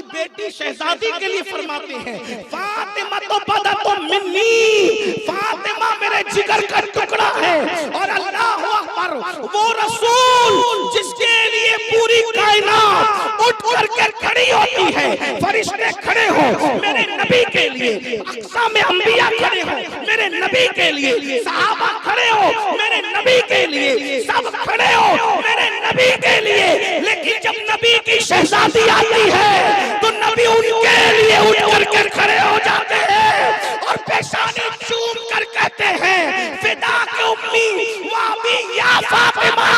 اپنی بیٹی شہزادی کے لیے فرماتے ہیں فاطمہ تو بدت منی، فاطمہ میرے جگر کا ٹکڑا ہے، اور اللہ اکبر وہ رسول جس کے لیے پوری کائنات اٹھ کر کے کھڑی ہوتی ہے، فرشتے کھڑے ہو میرے نبی کے لیے، اقسام انبیاء کھڑے ہو میرے نبی کے لیے، صحابہ کھڑے ہو میرے نبی کے لیے، سب کھڑے ہو میرے نبی کے لیے، لیکن جب نبی کی شہزادی آتی ہے تو نبی ان کے لیے اٹھ کر کے کھڑے ہو جاتے ہیں اور پیشانی چوم کر کہتے ہیں فدا کے امی وابی یا فاطمہ،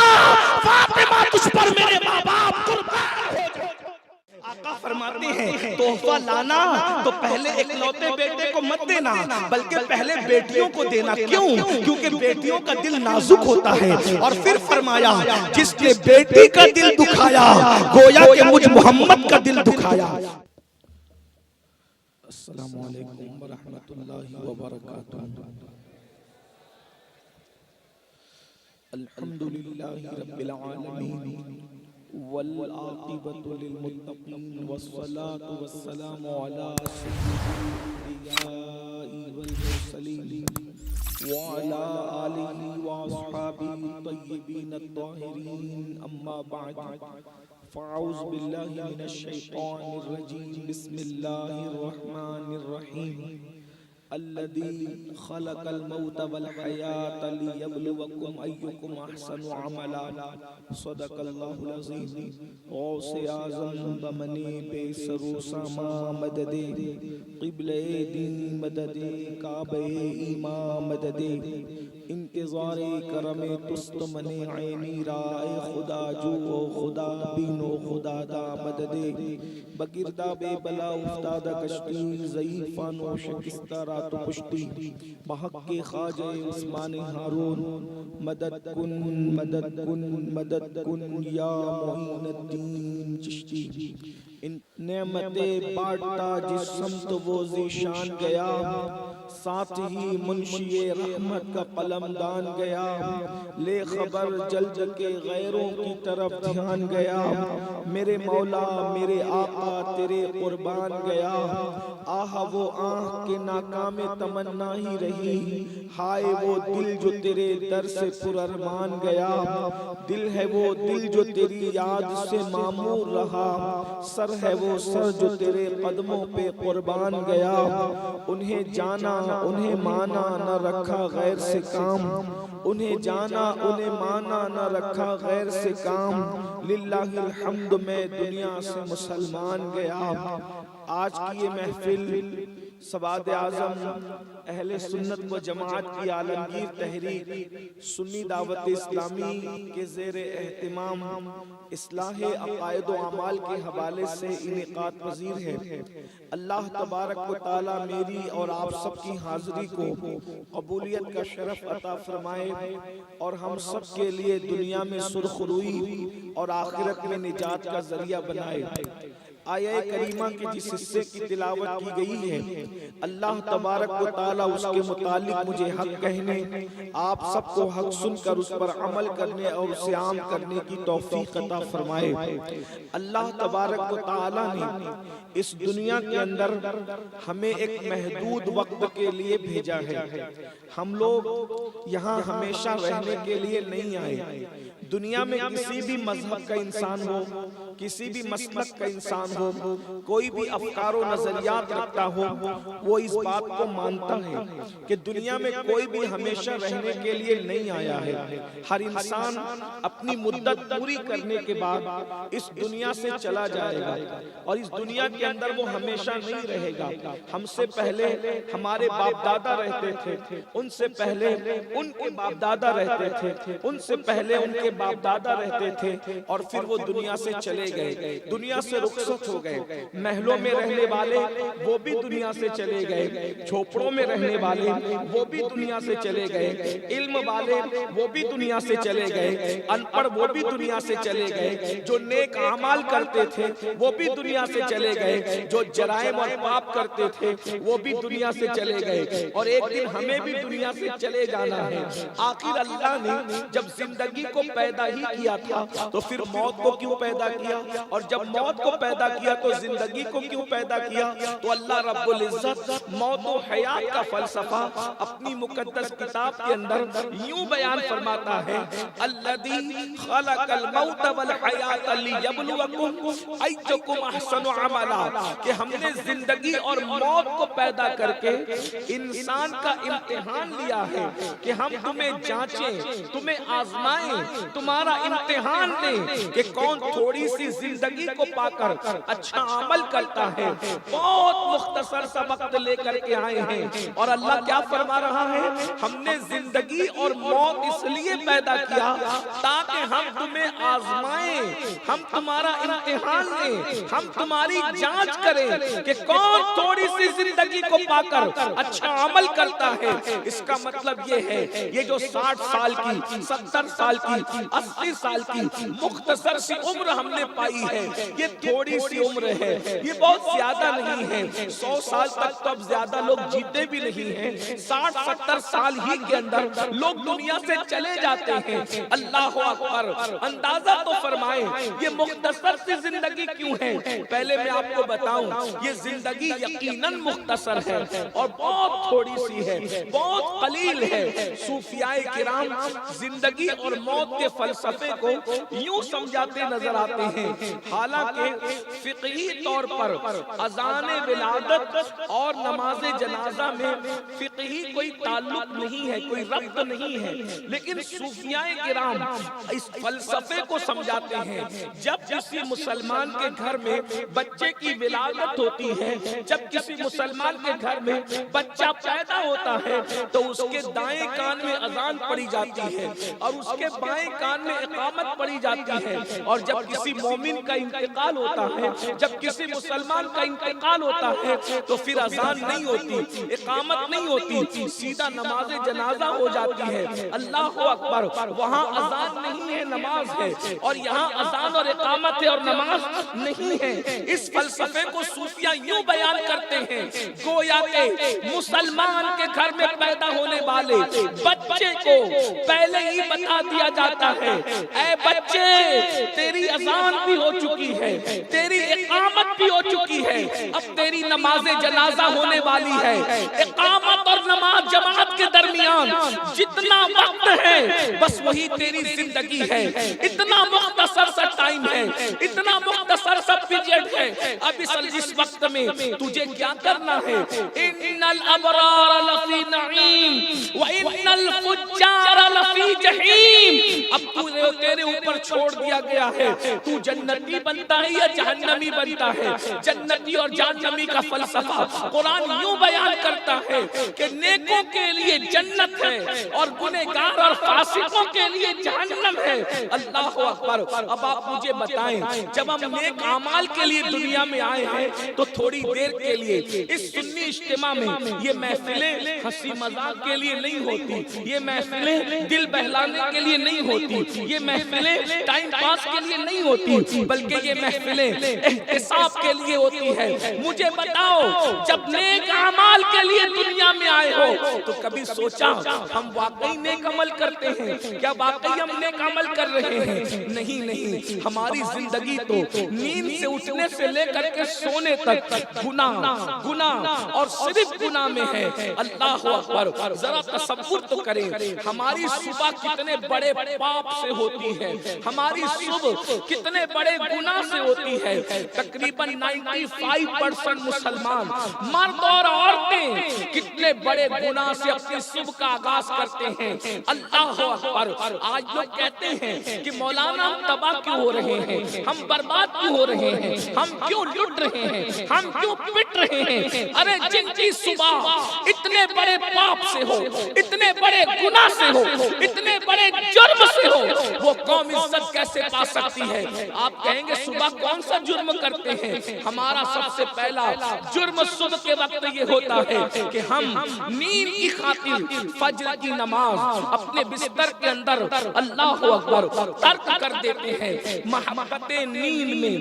فاطمہ تجھ پر میرے ماں باپ قربان ہو جائے۔ آقا فرماتے ہیں تحفہ لانا تو پہلے اکلوتے بیٹے کو مت دینا، بلکہ پہلے بیٹیوں کو دینا۔ کیوں؟ کیونکہ بیٹیوں کا دل نازک ہوتا ہے، اور پھر فرمایا جس نے بیٹی کا دل دکھایا گویا کہ مجھ محمد کا دل دکھایا۔ السلام علیکم ورحمۃ اللہ وبرکاتہ۔ الحمدللہ رب العالمین والعاقبۃ للمتقین والصلاة والسلام علی سید الانبیاء والمرسلین وعلی آلہ واصحابہ الطیبین الطاہرین، اما بعد فاعوذ باللہ من الشیطان الرجیم، بسم اللہ الرحمن الرحیم، الذی خلق الموت والحیاة لیبلوکم ایکم احسن عملا، صدق اللہ العظیم۔ غوث اعظم بمنی بے سرو ساما مدد، قبلہ دین مدد، کعبہ ایمان مدد، انتظار کرم تست من عینی رائے خدا جو خدا بینو خدا دا مدد، بگردہ بے بلا افتادہ کشتی، ضعیفان و شکستہ رات و پشتی، بحق کے خواجہ عثمان ہارون، مدد کن مدد کن مدد کن یا معین الدین چشتی۔ نعمت بانٹتا جس سمت وہ ذیشان گیا، ساتھ ہی منشی رحمت کا قلم دان گیا، لے خبر جل جل کے غیروں کی طرف دھیان گیا، میرے مولا میرے آقا تیرے قربان گیا، آہ وہ آنکھ کے ناکام تمنا ہی رہی، ہائے وہ دل جو تیرے در سے پر ارمان گیا، دل ہے وہ دل جو تیری یاد سے معمور رہا، سر ہے وہ سر جو تیرے قدموں پہ قربان گیا، انہیں جانا انہیں مانا نہ رکھا غیر سے کام، انہیں جانا انہیں مانا نہ رکھا غیر سے کام، للہ الحمد میں دنیا سے مسلمان گیا۔ آج کی یہ محفل سواد اعظم اہل سنت و جماعت کی عالمگیر تحریک سنی دعوت اسلامی کے زیر اہتمام اصلاح عقائد و اعمال کے حوالے سے انعقاد پذیر ہے۔ اللہ تبارک و تعالی میری اور آپ سب کی حاضری کو قبولیت کا شرف عطا فرمائے، اور ہم سب کے لیے دنیا میں سرخروئی اور آخرت میں نجات کا ذریعہ بنائے۔ آیہ کریمہ کے جس حصے کی تلاوت کی گئی ہے، اللہ تبارک و تعالیٰ اس کے متعلق مجھے حق کہنے، آپ سب کو حق سن کر اس پر عمل کرنے اور اسے عام کرنے کی توفیق عطا فرمائے۔ اللہ تبارک و تعالیٰ نے اس دنیا کے اندر ہمیں ایک محدود وقت کے لیے بھیجا ہے۔ ہم لوگ یہاں ہمیشہ رہنے کے لیے نہیں آئے۔ دنیا میں کسی بھی مذہب کا انسان ہو، کسی بھی مسلک کا انسان ہو، کوئی بھی افکار و نظریات رکھتا ہو، وہ اس بات کو مانتا ہے کہ دنیا میں کوئی بھی ہمیشہ رہنے کے لیے نہیں آیا ہے۔ ہر انسان اپنی مدت پوری کرنے کے بعد اس دنیا سے چلا جائے گا، اور اس دنیا کے اندر وہ ہمیشہ نہیں رہے گا۔ ہم سے پہلے ہمارے باپ دادا رہتے تھے، ان سے پہلے ان کے باپ دادا رہتے تھے، ان سے پہلے ان کے باپ دادا رہتے تھے، اور پھر وہ دنیا سے چلے گئے، دنیا سے رخصت ہو گئے۔ محلوں میں رہنے والے وہ بھی دنیا سے چلے گئے، جھوپڑوں میں رہنے والے وہ بھی دنیا سے چلے گئے، علم والے وہ بھی دنیا سے چلے گئے، ان پڑھ وہ بھی دنیا سے چلے گئے، جو نیک اعمال کرتے تھے وہ بھی دنیا سے چلے گئے، جو جرائم اور پاپ کرتے تھے وہ بھی دنیا سے چلے گئے، اور ایک دن ہمیں بھی دنیا سے چلے جانا ہے۔ آخر اللہ نے جب زندگی کو پیدا پیدا ہی کیا تھا تو پھر موت کو کیوں پیدا کیا؟ اور جب موت کو پیدا کیا تو زندگی کو کیوں پیدا کیا؟ تو اللہ رب العزت موت و حیات کا فلسفہ اپنی مقدس کتاب کے اندر یوں بیان فرماتا ہے، الذی خلق الموت والحیات لیبلوکم ایکم احسن عملا، کہ ہم نے زندگی اور موت کو پیدا کر کے انسان کا امتحان لیا ہے کہ ہم تمہیں جانچیں، تمہیں آزمائیں، تمہارا امتحان لیں کہ کون تھوڑی سی زندگی کو پا کر اچھا عمل کرتا ہے۔ بہت مختصر سا وقت لے کر کے آئے ہیں اور اللہ کیا فرما رہا ہے؟ ہم نے زندگی اور موت اس لیے پیدا کیا تاکہ ہم تمہیں آزمائیں، ہم تمہارا امتحان لیں، ہم تمہاری جانچ کریں کہ کون تھوڑی سی زندگی کو پا کر اچھا عمل کرتا ہے۔ اس کا مطلب یہ ہے یہ جو 60 سال کی، 70 سال کی، 80 سال کی مختصر سی عمر ہم نے پائی ہے، یہ تھوڑی سی عمر ہے، یہ بہت زیادہ نہیں ہے۔ 100 سال تک تو اب زیادہ لوگ جیتے بھی نہیں ہیں، 60-70 سال ہی کے اندر لوگ دنیا سے چلے جاتے ہیں۔ اللہ اکبر، اندازہ تو فرمائیں یہ مختصر سی زندگی کیوں ہے؟ پہلے میں آپ کو بتاؤں یہ زندگی یقیناً مختصر ہے اور بہت تھوڑی سی ہے، بہت قلیل ہے۔ صوفیاء کرام زندگی اور موت کے فلسفے کو یوں سمجھاتے نظر آتے ہیں، حالانکہ فقہی طور پر اذان ولادت اور نماز جنازہ میں فقہی کوئی تعلق نہیں ہے، کوئی ربط نہیں ہے، لیکن صوفیاء کرام اس فلسفے کو سمجھاتے ہیں۔ جب کسی مسلمان کے گھر میں بچے کی ولادت ہوتی ہے، جب کسی مسلمان کے گھر میں بچہ پیدا ہوتا ہے تو اس کے دائیں کان میں اذان پڑی جاتی ہے اور اس کے بائیں کان میں اقامت پڑی جاتی ہے، اور جب کسی مومن کا انتقال ہوتا ہے، جب کسی مسلمان کا انتقال ہوتا ہے تو پھر اذان نہیں ہوتی، اقامت نہیں ہوتی، سیدھا نماز جنازہ ہو جاتی ہے۔ اللہ اکبر، وہاں اذان نہیں ہے، نماز ہے، اور یہاں اذان اور اقامت ہے اور نماز نہیں ہے۔ اس فلسفے کو صوفیاء یوں بیان کرتے ہیں، گویا کہ مسلمان کے گھر میں پیدا ہونے والے بچے کو پہلے ہی بتا دیا جاتا ہے، اے بچے تیری اذان بھی ہو چکی ہے، تیری اقامت بھی ہو چکی ہے، اب تیری نماز جنازہ ہونے والی ہے۔ اقامت اور نماز جماعت کے درمیان جتنا وقت ہے بس وہی تیری زندگی ہے، اتنا مختصر سا ٹائم ہے، اتنا مختصر سا پیریڈ ہے۔ اب اس وقت میں تجھے کیا کرنا ہے؟ ان الابرار لفی نعیم وان الفجار لفی جحیم۔ اب تیرے اوپر چھوڑ دیا گیا ہے، تو جنتی بنتا ہے یا جہنمی بنتا ہے۔ جنتی اور جہنمی کا فلسفہ قرآن یوں بیان کرتا ہے کہ نیکوں کے لیے جنت ہے اور گنہگار اور فاسقوں کے لیے جہنم ہے۔ اللہ اکبر، اب آپ مجھے بتائیں جب ہم نیک اعمال کے لیے دنیا میں آئے ہیں تو تھوڑی دیر کے لیے اس سنی اجتماع میں یہ محفلیں ہنسی مذاق کے لیے نہیں ہوتی، یہ محفلیں دل بہلانے کے لیے نہیں ہوتی، یہ محفلیں ٹائم پاس کے لیے نہیں ہوتی، بلکہ یہ محفلیں احتساب کے لیے ہوتی ہے۔ مجھے بتاؤ جب نیک اعمال کے لیے دنیا میں آئے ہو تو کبھی سوچا ہم واقعی نیک عمل کرتے ہیں؟ کیا واقعی ہم نیک عمل کر رہے ہیں؟ نہیں، ہماری زندگی تو نیند سے اٹھنے سے لے کر کے سونے تک گناہ اور صرف گناہ میں ہے۔ اللہ اکبر، ذرا تصور تو کریں ہماری صبح کتنے بڑے پاپ سے ہوتی ہے، ہماری صبح کتنے بڑے گناہ سے ہوتی ہے۔ تقریباً 95% مسلمان مرد اور عورتیں کتنے بڑے گناہ سے اپنی صبح کا آغاز کرتے ہیں۔ اللہ اکبر، آج لوگ کہتے ہیں کہ مولانا ہم تباہ کیوں ہو رہے ہیں، ہم برباد کیوں ہو رہے ہیں، ہم کیوں لٹ رہے ہیں، ہم کیوں پٹ رہے ہیں؟ ارے جن کی صبح اتنے بڑے پاپ سے ہو، اتنے بڑے گناہ سے ہو، اتنے بڑے جرم سے ہو، وہ قوم عزت کیسے پا سکتی ہے؟ آپ کہیں گے صبح کون سا جرم کرتے ہیں؟ ہمارا سب سے پہلا جرم صبح کے وقت یہ ہوتا ہے کہ ہم نیند کی خاطر فجر کی نماز اپنے بستر کے اندر اللہ اکبر ترک کر دیتے ہیں۔ محبت نیند میں،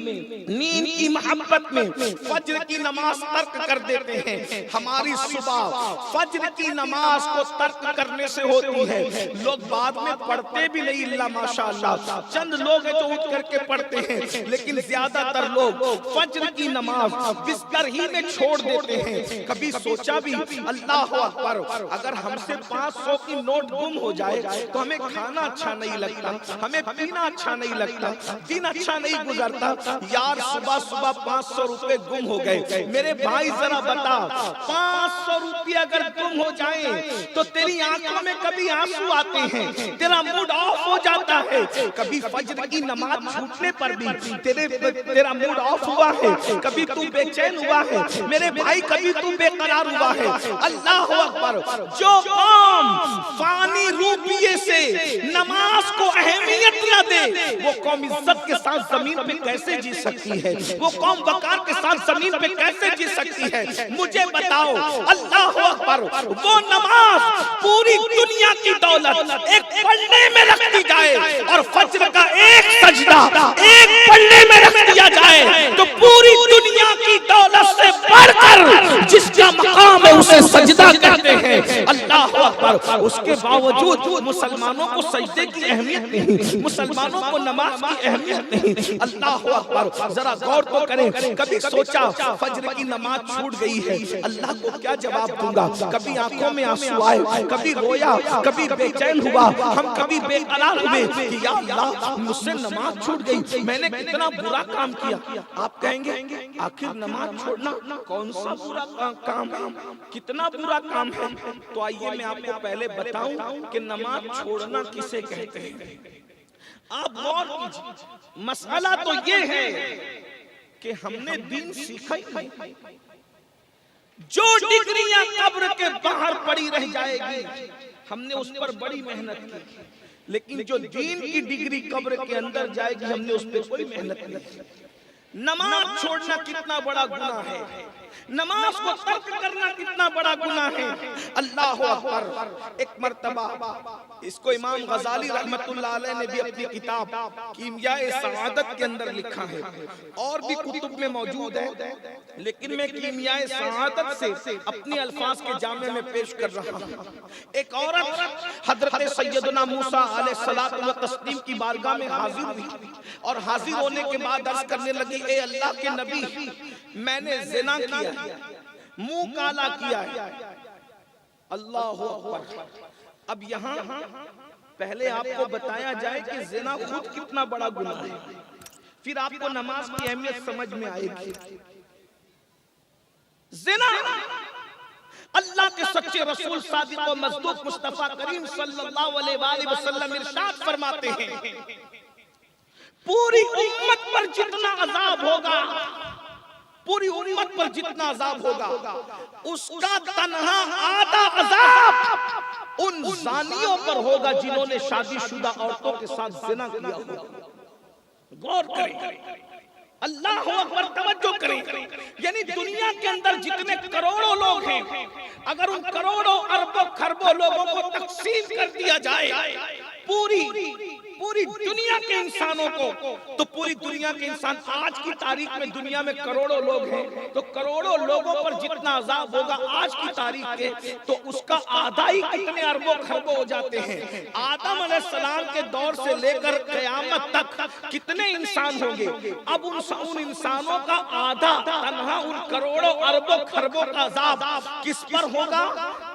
نیند کی محبت میں فجر کی نماز ترک کر دیتے ہیں۔ ہماری صبح فجر کی نماز کو ترک کرنے سے ہوتی ہے۔ لوگ بعد میں پڑھتے بھی نہیں اللہ ماشاءاللہ، چند لوگ ہیں جو اٹھ کر کے پڑھتے ہیں، لیکن زیادہ تر لوگ فجر کی نماز بستر ہی میں چھوڑ دیتے ہیں۔ کبھی سوچا بھی اللہ اکبر اگر ہم سے 500 کی نوٹ گم ہو جائے تو ہمیں کھانا اچھا نہیں لگتا، ہمیں پینا اچھا نہیں لگتا، دن اچھا نہیں گزرتا۔ یار صبح صبح 500 روپے گم ہو گئے، میرے بھائی ذرا بتا 500 روپے اگر گم ہو جائیں تو تیری آنکھوں میں کبھی آنسو آتے ہیں، تیرا موڈ آف ہو جاتا ہے۔ کبھی فجر کی نماز چھوٹنے پر بھی تیرا موڈ آف ہوا ہے، کبھی تو بے چین ہوا ہے میرے بھائی، کبھی تو بے قرار ہوا ہے۔ اللہ اکبر، جو قوم فانی روپیے سے نماز کو اہمیت نہ دے وہ قوم عزت کے ساتھ زمین پہ کیسے جی سکتی ہے؟ وہ قوم وقار کے ساتھ زمین پہ کیسے جی سکتی ہے؟ مجھے بتاؤ اللہ اکبر، وہ نماز پوری دنیا کی دولت ایک پلڑے میں رکھ دی جائے اور فجر کا ایک سجدہ ایک پلڑے میں رکھ دیا جائے تو پوری دنیا کی دولت سے بڑھ کر جس کا مقام ہے اسے سجدہ کہتے ہیں۔ اللہ اکبر، اس کے باوجود مسلمانوں کو سجدے کی اہمیت نہیں، مسلمانوں کو نماز کی اہمیت نہیں۔ اللہ اکبر، ذرا غور تو کریں، کبھی سوچا فجر کی نماز چھوٹ گئی ہے اللہ کو کیا جواب دوں گا؟ کبھی آنکھوں میں آنسو آئے، کبھی رویا، کبھی بے چین ہوا، ہم کبھی بے قرار ہوئے کہ یا اللہ مجھ سے نماز چھوٹ گئی، میں نے کتنا برا کام کیا۔ آپ کہیں گے آخر نماز چھوڑنا کون سا برا کام ہے، کتنا برا کام ہے؟ تو آئیے میں آپ کو پہلے بتاؤں کہ نماز چھوڑنا کسے کہتے ہیں۔ آپ غور کیجئے، مسئلہ تو یہ ہے کہ ہم نے دین سیکھا ہی نہیں۔ جو ڈگریاں قبر کے باہر پڑی رہ جائے گی ہم نے اس پر بڑی محنت کی، لیکن جو دین کی ڈگری قبر کے اندر جائے گی ہم نے اس پہ کوئی محنت نہیں کی۔ نماز چھوڑنا کتنا بڑا گناہ ہے، نماز کو ترک کرنا کتنا بڑا گناہ ہے۔ اللہ اکبر، ایک مرتبہ اس کو امام غزالی رحمت اللہ علیہ نے بھی اپنی کتاب کیمیاء سعادت کے اندر لکھا ہے، اور بھی کتب میں موجود ہے، لیکن میں کیمیاء سعادت سے اپنی الفاظ کے جامع میں پیش کر رہا ہوں۔ ایک عورت حضرت سیدنا موسیٰ علیہ الصلوۃ والتسلیم کی بارگاہ میں حاضر ہوئی اور حاضر ہونے کے بعد عرض کرنے لگی، اے اللہ کے نبی میں نے زنا کیا ہے، منہ کالا کیا ہے۔ اللہ اکبر، اب یہاں پہلے آپ کو بتایا جائے کہ زنا خود کتنا بڑا گناہ ہے، پھر آپ کو نماز کی اہمیت سمجھ میں آئے گی۔ زنا اللہ کے سچے رسول صادق و مصدوق مصطفیٰ کریم صلی اللہ علیہ وآلہ وسلم ارشاد فرماتے ہیں، پوری امت پر جتنا عذاب ہوگا، پوری امت پر جتنا عذاب ہوگا اس کا تنہا آدھا عذاب ان زانیوں پر ہوگا جنہوں نے شادی شدہ عورتوں کے ساتھ زنا کیا ہوگا۔ غور کریں، اللہ اکبر، توجہ کریں، یعنی دنیا کے اندر جتنے کروڑوں لوگ ہیں اگر ان کروڑوں اربوں خربوں لوگوں کو تقسیم کر دیا جائے پوری دنیا کے انسانوں کو، تو پوری دنیا کے انسان آج کی تاریخ میں دنیا میں کروڑوں لوگ ہیں، تو کروڑوں لوگوں پر جتنا عذاب ہوگا آج کی تاریخ کے تو اس کا آدھا ہی کتنے اربوں خربوں ہو جاتے ہیں۔ آدم علیہ السلام کے دور سے لے کر قیامت تک کتنے انسان ہوں گے؟ اب ان انسانوں کا آدھا تنہا ان کروڑوں اربوں خربوں کا عذاب کس پر ہوگا؟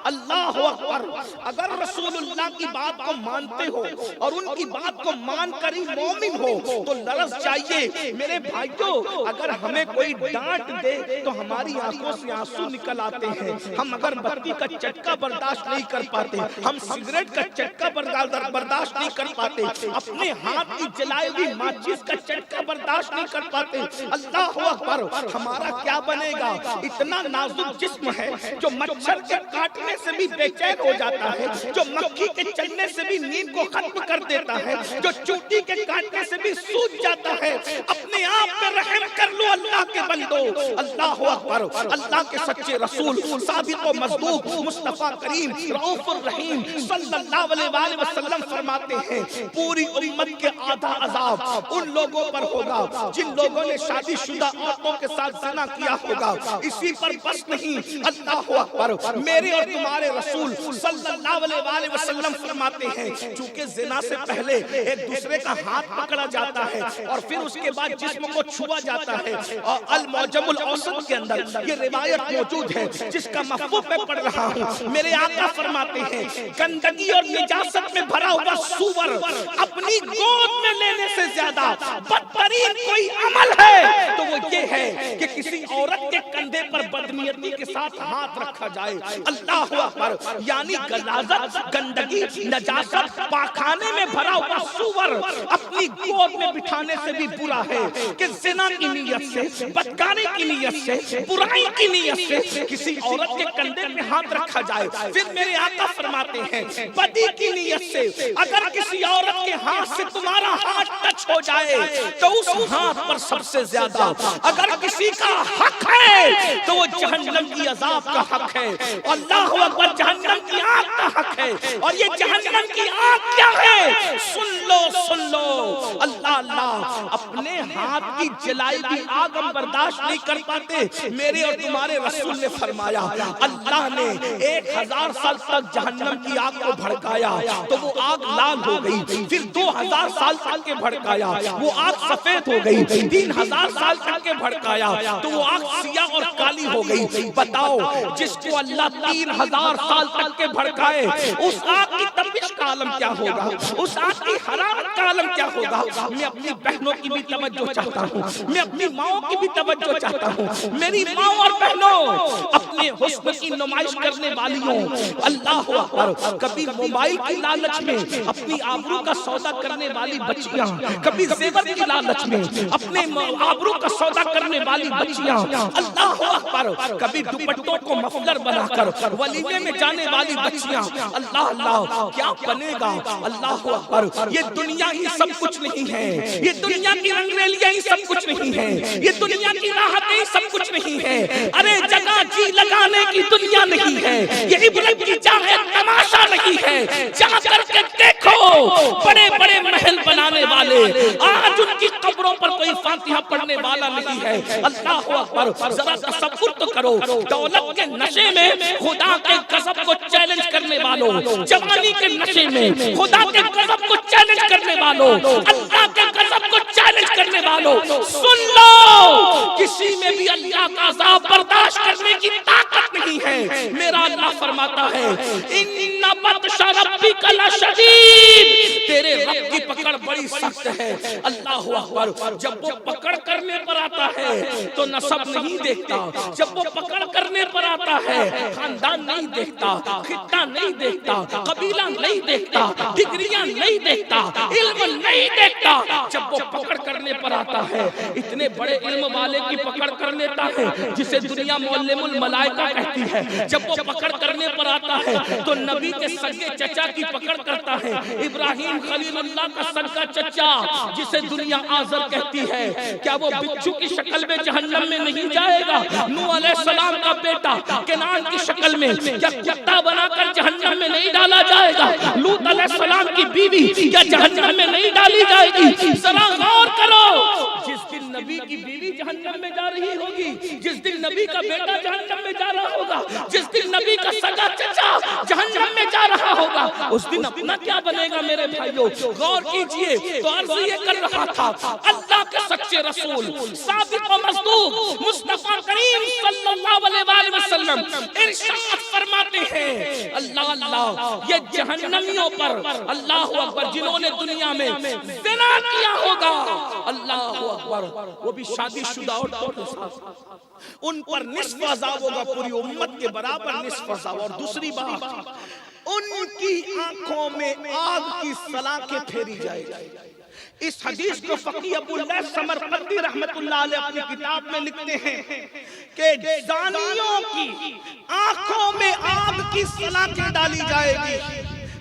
اللہ اکبر، اگر رسول اللہ کی بات کو مانتے ہو اور ان کی بات کو مان کر ہی مومن ہو تو لرز جائیے میرے بھائیوں۔ اگر ہمیں کوئی ڈانٹ دے تو ہماری آنکھوں سے آنسو نکل آتے ہیں، ہم اگر بتی کا چٹکا برداشت نہیں کر پاتے، ہم سگریٹ کا چٹکا برداشت نہیں کر پاتے، اپنے ہاتھ کی جلائی ہوئی ماچس کا چٹکا برداشت نہیں کر پاتے، اللہ اکبر، ہمارا کیا بنے گا؟ اتنا نازک جسم ہے جو مچھر کے کاٹنے سے بھی بے چین ہو جاتا ہے، جو مکھی کے چلنے سے بھی نیند کو ختم کر دیتا ہے، جو چوٹی کے کاٹنے سے بھی سوج جاتا ہے. اپنے آپ پہ رحم کر لو اللہ کے بندو. اللہ اکبر. اللہ کے سچے رسول صادق و مصدوق مصطفیٰ کریم رؤوف الرحیم صلی اللہ علیہ وآلہ وسلم فرماتے ہیں پوری امت کے آدھا عذاب ان لوگوں پر ہوگا جن لوگوں نے شادی شدہ عورتوں کے ساتھ زنا کیا ہوگا. اسی پر بس نہیں. اللہ اکبر. میرے اور تمہارے رسول صلی اللہ علیہ وآلہ وسلم فرماتے ہیں چونکہ زنا سے پہلے ایک دوسرے کا ہاتھ پکڑا جاتا ہے اور پھر اس کے بعد جسم کو چھوا جاتا ہے. اور المعجم الاوسط کے اندر یہ روایت موجود ہے جس کا مفہوم میں پڑھ رہا ہوں. میرے آقا فرماتے ہیں گندگی اور نجاست میں بھرا ہوا سور اپنی گود میں لینے سے زیادہ بدترین کوئی عمل ہے تو وہ یہ ہے کہ کسی عورت کے کندھے پر بدنیتی کے ساتھ ہاتھ رکھا جائے. اللہ اکبر. یعنی غلاظت, گندگی, نجاست پاخانے میں بھرا ہوا سور اپنی گود میں بٹھانے سے بھی برا ہے کہ زنا کی نیت سے, بدکاری کی نیت سے, برائی کی نیت سے کسی عورت کے کندھے پہ ہاتھ رکھا جائے. پھر میرے آقا فرماتے ہیں بدی کی نیت سے اگر کسی عورت کے ہاتھ سے تمہارا ہاتھ ٹچ ہو جائے تو اس ہاتھ پر سب سے زیادہ اگر کسی کا حق ہے تو وہ جہنم کی عذاب کا حق ہے. اللہ اکبر. جہنم کی آگ کا حق ہے. اور یہ جہنم کی آگ کیا ہے سن لو, سن لو. اللہ اللہ. اپنے ہاتھ کی جلائی کی آگ ہم برداشت نہیں کر پاتے. میرے اور تمہارے رسول نے فرمایا اللہ نے 1000 سال تک جہنم کی آگ کو بھڑکایا تو وہ آگ لال ہو گئی. پھر 2000 سال تک کے بھڑکایا وہ آگ سفید ہو گئی. 3000 سال تک کے بھڑکایا تو وہ آگ سیاہ اور کالی ہو گئی. بتاؤ جس کو اللہ 3000 سال تک کے بھڑکائے اس آگ کی تپش کا عالم کیا ہوگا, اس آگ کی حرارت کا عالم کیا ہوگا. میں اپنی بہنوں کی بھی توجہ چاہتا ہوں, میں اپنی ماؤں کی بھی توجہ چاہتا ہوں. میری ماں اور بہنوں اپنے حسن کی نمائش کرنے والی ہوں. اللہ اکبر. کبھی موبائل کی لالچ میں اپنی آبرو کا سودا کرنے والی بچیاں, کبھی زیور کی لالچ میں اپنے آبرو کا سودا کرنے والی بچیاں. اللہ اکبر. کبھی دوپٹوں کو مفلر بنا کر ولیمے میں جانے والی بچیاں. اللہ اللہ. کیا بنے گا. اللہ اکبر. یہ دنیا ہی سب کچھ نہیں ہے, یہ دنیا کی رنگریلیاں ہی سب کچھ نہیں ہے, یہ دنیا کی راحتیں ہی سب کچھ نہیں ہے. ارے جگہ جی لگانے کی دنیا نہیں ہے, یہ عبرت کی جا ہے, تماشا نہیں ہے. جا کر کے دیکھو بڑے بڑے محل بنانے والے آج ان کی قبروں پر کوئی فاتحہ پڑھنے والا نہیں ہے. اللہ اکبر. ذرا تصور تو کرو دولت کے نشے میں خدا کے غضب کو چیلنج کرنے والوں, جوانی کے نشے میں خدا کے غضب کو چیلنج کرنے والوں, اللہ کے غضب کو چیلنج کرنے والوں, سن لو کسی میں بھی اللہ کا عذاب برداشت کرنے کی طاقت نہیں ہے. میرا اللہ فرماتا ہے ان بطش ربک لشدید. تیرے رب کی پکڑ بڑی سخت ہے. اللہ اکبر. جب وہ پکڑ کرنے پر آتا ہے تو نسب نہیں دیکھتا, جب وہ پکڑ کرنے پر آتا ہے خاندان نہیں دیکھتا, خطہ نہیں دیکھتا, قبیلہ نہیں دیکھتا, ڈگریاں نہیں دیکھتا, علم نہیں دیکھتا. جب وہ پکڑ کرنے پر آتا ہے اتنے بڑے علم والے کی پکڑ کر لیتا ہے جسے دنیا معلم الملائکہ کہتی ہے. جب وہ پکڑ کرنے پر آتا ہے تو نبی کے سگے چچا کی پکڑ کرتا ہے. ابراہیم خلیل اللہ کا سگا چچا جسے دنیا آزر کہتی ہے, کیا وہ بچھو کی شکل میں جہنم میں نہیں جائے گا؟ نوح علیہ السلام کا بیٹا کنعان کی شکل میں کیا کتا بنا کر جہنم میں نہیں ڈالا جائے گا؟ لوط علیہ السلام کی بیوی کیا جہنم میں نہیں ڈالی جائے گی؟ ذرا غور کرو. جس دن نبی کی بیوی جہنم میں جا رہی ہوگی, جس دن نبی کا بیٹا جہنم میں جا رہا ہوگا, جس دن نبی کا سگا چچا جہنم میں جا رہا ہوگا, اس دن اپنا کیا بنے گا میرے بھائیوں؟ غور کیجئے. تو عرض یہ کر رہا تھا اللہ کے سچے رسول صادق و مصدوق مصطفیٰ کریم صلی اللہ علیہ وسلم ارشاد فرماتے ہیں اللہ اللہ یہ جہنمیوں پر اللہ اکبر جنہوں نے دنیا میں زنا کیا ہوگا, اللہ اکبر, وہ بھی شادی شدہ عورتوں کے ساتھ, ان پر نصف عذاب ہوگا, پوری امت کے برابر نصف عذاب. اور دوسری بات, ان کی آنکھوں میں آگ کی سلاخیں پھیری جائے گی. اس حدیث کو فقی ابو اللہ سمرقندی رحمت اللہ علیہ اپنی کتاب میں لکھتے ہیں کہ زانیوں کی آنکھوں میں آگ کی سلاخیں ڈالی جائے گی.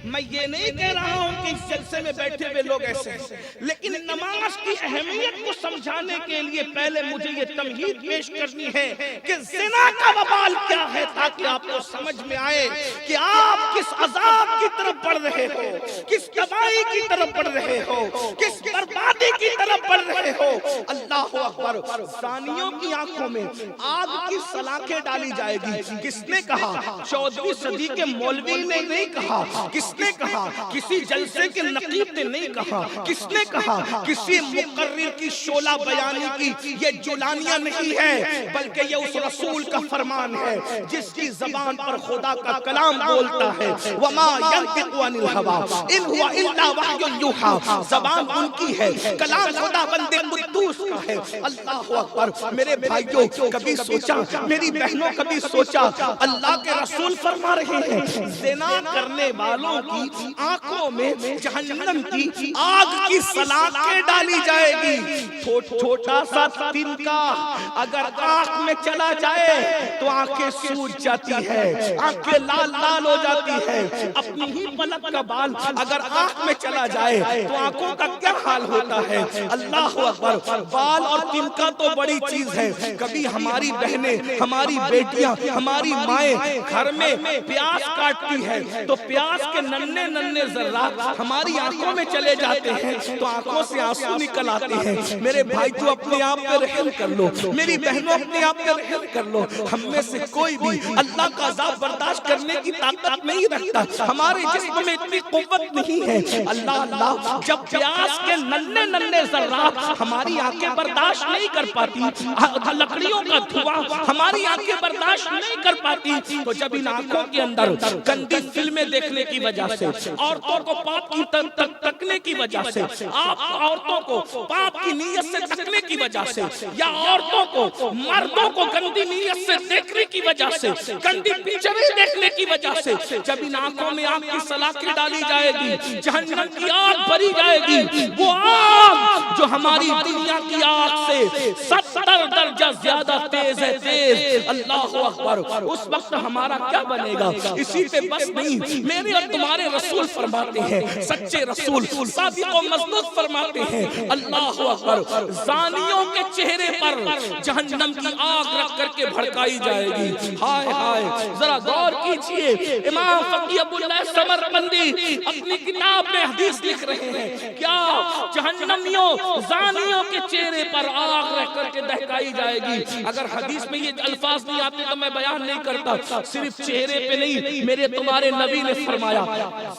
میں یہ نہیں کہہ رہا ہوں کہ اس جلسے میں بیٹھے ہوئے لوگ ایسے ہیں، لیکن نماز کی اہمیت کو سمجھانے کے لیے پہلے مجھے یہ تمہید پیش کرنی ہے کہ زنا کا وبال کیا ہے، تاکہ آپ کو سمجھ میں آئے کہ آپ کس عذاب کی طرف بڑھ رہے ہو، کس تباہی کی طرف بڑھ رہے ہو، کس بربادی کی طرف بڑھ رہے ہو۔ اللہ اکبر۔ زانیوں کی آنکھوں میں آگ کی سلاخیں ڈالی جائے گی، کس نے کہا؟ 14ویں صدی کے مولوی نے نہیں کہا، کس نے کہا؟ کسی جلسے کے نقیب نے نہیں کہا، کس نے کہا؟ کسی مقرر کی شعلہ بیانی کی یہ جولانیہ نہیں ہے، بلکہ یہ اس رسول کا فرمان ہے جس کی زبان پر خدا کا کلام بولتا ہے۔ وما ينطق عن الهوى ان هو الا وحی یوحی، زبان ان کی ہے، کلام خدا بند قدوس کا ہے۔ اللہ اکبر۔ میرے بھائیوں، کبھی سوچا، میری بہنوں کبھی سوچا، اللہ کے رسول فرما رہے ہیں زنا کرنے والوں کی آنکھوں میں جہنم کی آگ کی سلاخیں ڈالی جائے گی۔ چھوٹا سا تنکا اگر آنکھ میں چلا جائے تو آنکھیں سوج جاتی ہے، آنکھیں لال لال ہو جاتی ہے۔ اپنی ہی پلک کا بال اگر آنکھ میں چلا جائے تو آنکھوں کا کیا حال ہوتا ہے؟ اللہ اکبر۔ بال اور تنکا تو بڑی چیز ہے، کبھی ہماری بہنیں، ہماری بیٹیاں، ہماری مائیں گھر میں پیاز کاٹتی ہے تو پیاز کے ننھے ننھے ذرات ہماری آنکھوں میں چلے جاتے ہیں تو آنکھوں سے آنسو نکل آتے ہیں۔ میرے بھائی جو اپنے آپ پہ رحم کر لو، میری بہنوں اپنے آپ پہ رحم کر لو۔ ہم میں سے کوئی بھی اللہ کا عذاب برداشت کرنے کی طاقت نہیں رکھتا، ہمارے جسم میں اتنی قوت نہیں ہے۔ اللہ جب پیاز کے ننھے ننھے ذرات ہماری آنکھیں برداشت نہیں کر پاتی، لکڑیوں کا دھواں ہماری آنکھیں برداشت نہیں کر پاتی، تو جب ان آنکھوں کے اندر گندی فلمیں دیکھنے کی وجہ سے، عورتوں کو پاپ کی تکنے کی وجہ سے، عورتوں کو پاپ کی نیت سے تکنے کی وجہ سے، یا عورتوں کو مردوں کو گندی نیت سے دیکھنے کی وجہ سے، گندی پکچریں دیکھنے کی وجہ سے، جب ان آنکھوں میں آگ کی سلاخیں ڈالی جائے گی، جہنم کی آگ بھری جائے گی، وہ آگ جو ہماری دنیا کی آگ سے 70 درجہ زیادہ تیز ہے، تیز۔ اللہ اکبر۔ اس وقت ہمارا کیا بنے گا؟ اسی پہ بس نہیں، میرے اور تمہارے رسول فرماتے ہیں، سچے رسول صادق و مصدوق فرماتے ہیں، اللہ اکبر، زانیوں کے چہرے پر جہنم کی آگ رکھ کر کے بھڑکائی جائے گی۔ ہائے ہائے، ذرا غور کیجئے، امام فقی ابو اللہ سمرقندی اپنی کتاب میں حدیث لکھ رہے ہیں، کیا جہنمیوں زانیوں کے چہرے پر آگ رکھ کر کے دہکائی جائے گی۔ اگر حدیث میں یہ الفاظ نہیں آتے تو میں بیان نہیں کرتا، صرف چہرے پہ نہیں، میرے تمہارے نبی نے فرمایا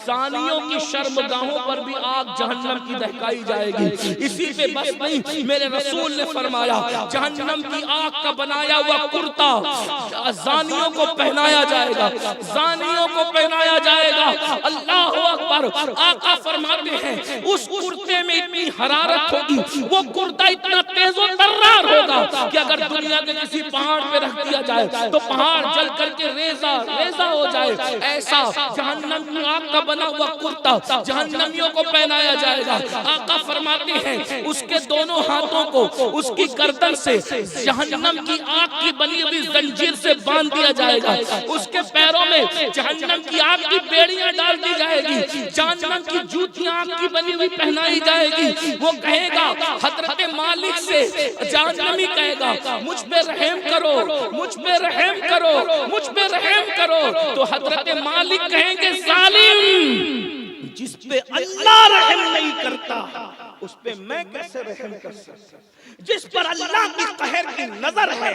زانیوں کی شرمگاہوں پر بھی آگ جہنم کی دہکائی جائے گی۔ اسی پہ بس نہیں، میرے رسول نے فرمایا جہنم کی آگ کا بنایا ہوا کرتا زانیوں کو پہنایا جائے گا، زانیوں کو پہنایا جائے گا۔ اللہ اکبر۔ آقا فرماتے ہیں اس کرتے میں اتنی حرارت ہوگی، وہ کرتا اتنا تیز و ترار ہوگا کہ اگر دنیا کے کسی پہاڑ پہ رکھ دیا جائے تو پہاڑ جل کر کے ریزہ ہو جائے۔ ایسا جہنم کی آگ کا بنا ہوا کرتا جہنمیوں کو پہنایا جائے گا۔ آقا فرماتے ہیں اس کے دونوں ہاتھوں کو اس کی گردن سے جہنم کی آگ کی بنی ہوئی زنجیر سے باندھ دیا جائے گا، اس کے پیروں میں جہنم کی آگ کی بیڑیاں ڈال دی جائے گی، جہنم کی جوتیاں آگ کی بنی ہوئی پہنائی جائے گی۔ وہ کہے گا حضرت مالک سے، جہنمی کہے گا مجھ پہ رحم کرو، مجھ پہ رحم کرو، مجھ پہ رحم کرو، تو حضرت مالک کہیں گے ظالم، جس پہ اللہ رحم نہیں کرتا اس پہ میں کیسے رحم کر سکتا؟ جس پر اللہ کی قہر کی نظر ہے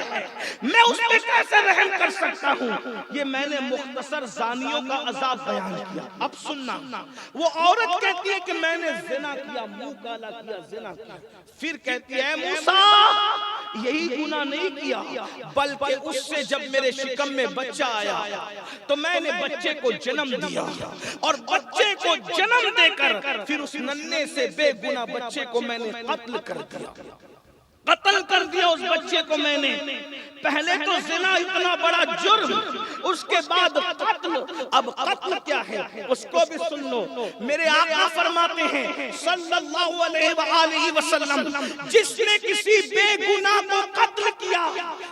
میں اس پہ کیسے رحم کر سکتا ہوں؟ یہ میں نے مختصر زانیوں کا عذاب بیان کیا۔ اب سننا، وہ عورت کہتی ہے کہ میں نے زنا کیا، منہ کالا کیا، زنا کیا، پھر کہتی ہے موسیٰ یہی گناہ نہیں کیا، بلکہ اس سے جب میرے شکم میں بچہ آیا تو میں نے بچے کو جنم دیا، اور بچے کو جنم دے کر پھر اس ننھے سے بے گناہ بچے کو میں نے قتل کر دیا، قتل کر دیا اس بچے کو میں نے۔ پہلے تو زنا اتنا بڑا جرم، اس کے بعد قتل. اب قتل کیا ہے اس کو بھی سن لو. میرے آقا فرماتے ہیں صلی اللہ علیہ وآلہ وسلم، جس نے کسی بے گناہ کو قتل کیا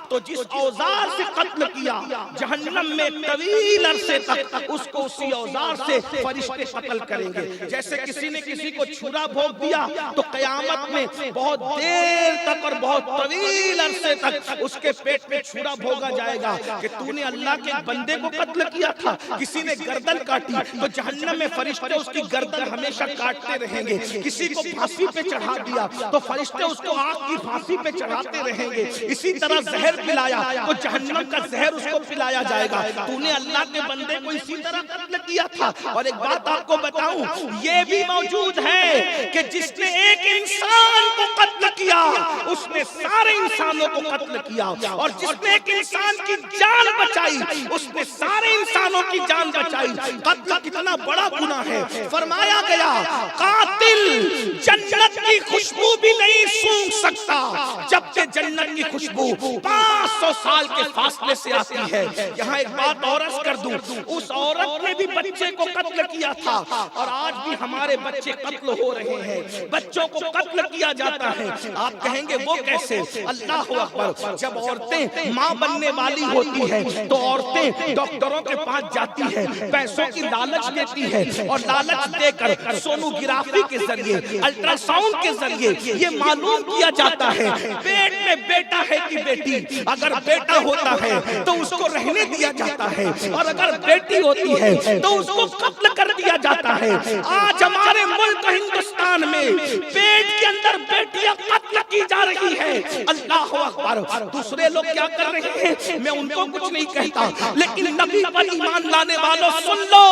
تو جس اوزار سے قتل کیا جہنم میں طویل عرصے تک اس کو اسی اوزار سے فرشتے قتل کریں گے. جیسے کسی نے کسی کو چھرا بھونک دیا تو قیامت میں بہت دیر تک اور بہت طویل عرصے تک اس کے پیٹ میں چھرا بھونکا جائے گا کہ تو نے اللہ کے بندے کو قتل کیا تھا. کسی نے گردن کاٹی تو جہنم میں فرشتے اس کی گردن ہمیشہ کاٹتے رہیں گے. کسی کو پھانسی پہ چڑھا دیا تو فرشتے اس کو آگ کی پھانسی پہ چڑھاتے رہیں گے. اسی طرح زہر پلایا تو جہنم کا زہر اس کو پلایا جائے گا. تو نے اللہ کے بندے کو اسی طرح قتل کیا تھا. اور ایک بات آپ کو بتاؤں، یہ بھی موجود ہے کہ جس نے ایک انسان کو قتل کیا اس نے سارے انسانوں کو قتل کیا، اور جس نے ایک انسان کی جان بچائی اس نے سارے انسانوں کی جان بچائی. قتل کتنا بڑا گناہ ہے. فرمایا گیا قاتل جنت کی خوشبو بھی نہیں سونگھ سکتا جبکہ جنت کی خوشبو 500 سال کے فاصلے سے آتی ہے. یہاں ایک بات اور عرض کر دوں، اس عورت نے بھی بچے کو قتل کیا تھا، اور آج بھی ہمارے بچے قتل ہو رہے ہیں. بچوں کو قتل کیا جاتا ہے. آپ کہیں گے وہ کیسے؟ اللہ اکبر. جب عورتیں ماں بننے والی ہوتی ہیں تو عورتیں ڈاکٹروں کے پاس جاتی ہیں، پیسوں کی لالچ دیتی ہے، اور لالچ دے کر سونوگرافی کے ذریعے، الٹرا ساؤنڈ کے ذریعے یہ معلوم کیا جاتا ہے پیٹ میں بیٹا ہے کہ بیٹی. اگر بیٹا ہوتا ہے تو اس کو رہنے دیا جاتا ہے، اور اگر بیٹی ہوتی ہے تو اس کو قتل کر دیا جاتا ہے. آج ہمارے ملک ہندوستان میں پیٹ کے اندر بیٹیاں قتل کی جا رہی ہے. اللہ اکبر. دوسرے لوگ کیا کر رہے ہیں میں ان کو کچھ نہیں کہتا، لیکن نبی پر ایمان لانے والوں سن لو،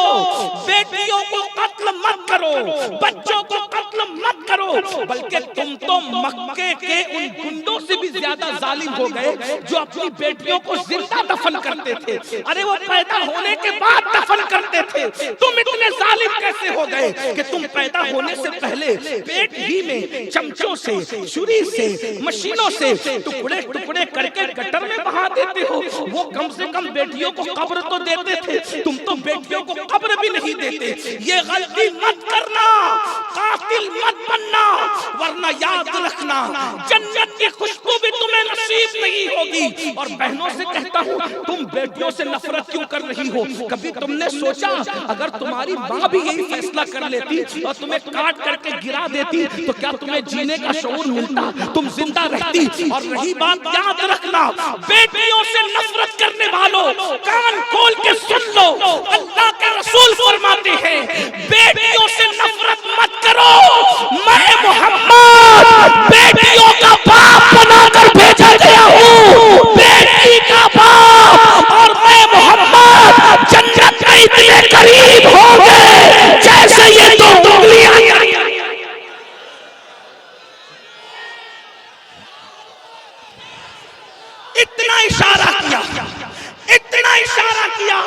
بیٹیوں کو قتل مت کرو، بچوں کو قتل مت کرو، بلکہ تم تو مکے کے ان گنڈوں سے بھی زیادہ ظالم ہو گئے جو اپنی بیٹیوں کو زندہ دفن کرتے تھے. ارے وہ پیدا ہونے کے بعد دفن کرتے تھے. تم اتنے ظالم کیسے ہو گئے کہ تم پیدا ہونے سے پہلے پیٹ ہی میں چمچوں سے، چھری سے، مشینوں سے ٹکڑے ٹکڑے کر کے گٹر میں بہا دیتے ہو؟ وہ کم سے کم بیٹیوں کو قبر تو دیتے تھے، تم تو بیٹیوں کو قبر بھی نہیں دیتے. یہ غلطی مت کرنا، قاتل مت بننا، ورنہ یاد رکھنا جنت کی خوشبو بھی تمہیں نصیب نہیں ہوگی. اور بہنوں سے کہتا ہوں، تم بیٹیوں سے نفرت کیوں کر رہی ہو؟ کبھی تم نے سوچا اگر تمہاری ماں بھی یہی فیصلہ کر لیتی اور تمہیں کاٹ کر کے گرا دیتی تو کیا تمہیں جینے کا شعور ملتا؟ تم زندہ رہتی. اور رہی بات، یاد رکھنا بیٹیوں سے نفرت کرنے والوں کان کھول کے سن لو، اللہ کے رسول فرماتے ہیں بیٹیوں سے نفرت مت کرو. میں محمد بیٹیوں کا باپ بنا کر بھیجا گیا ہوں، بیٹی کا باپ. اور میں محمد جنت میں اتنے قریب ہوں گے جیسے یہ دو انگلیاں. اتنا اشارہ کیا، اتنا اشارہ کیا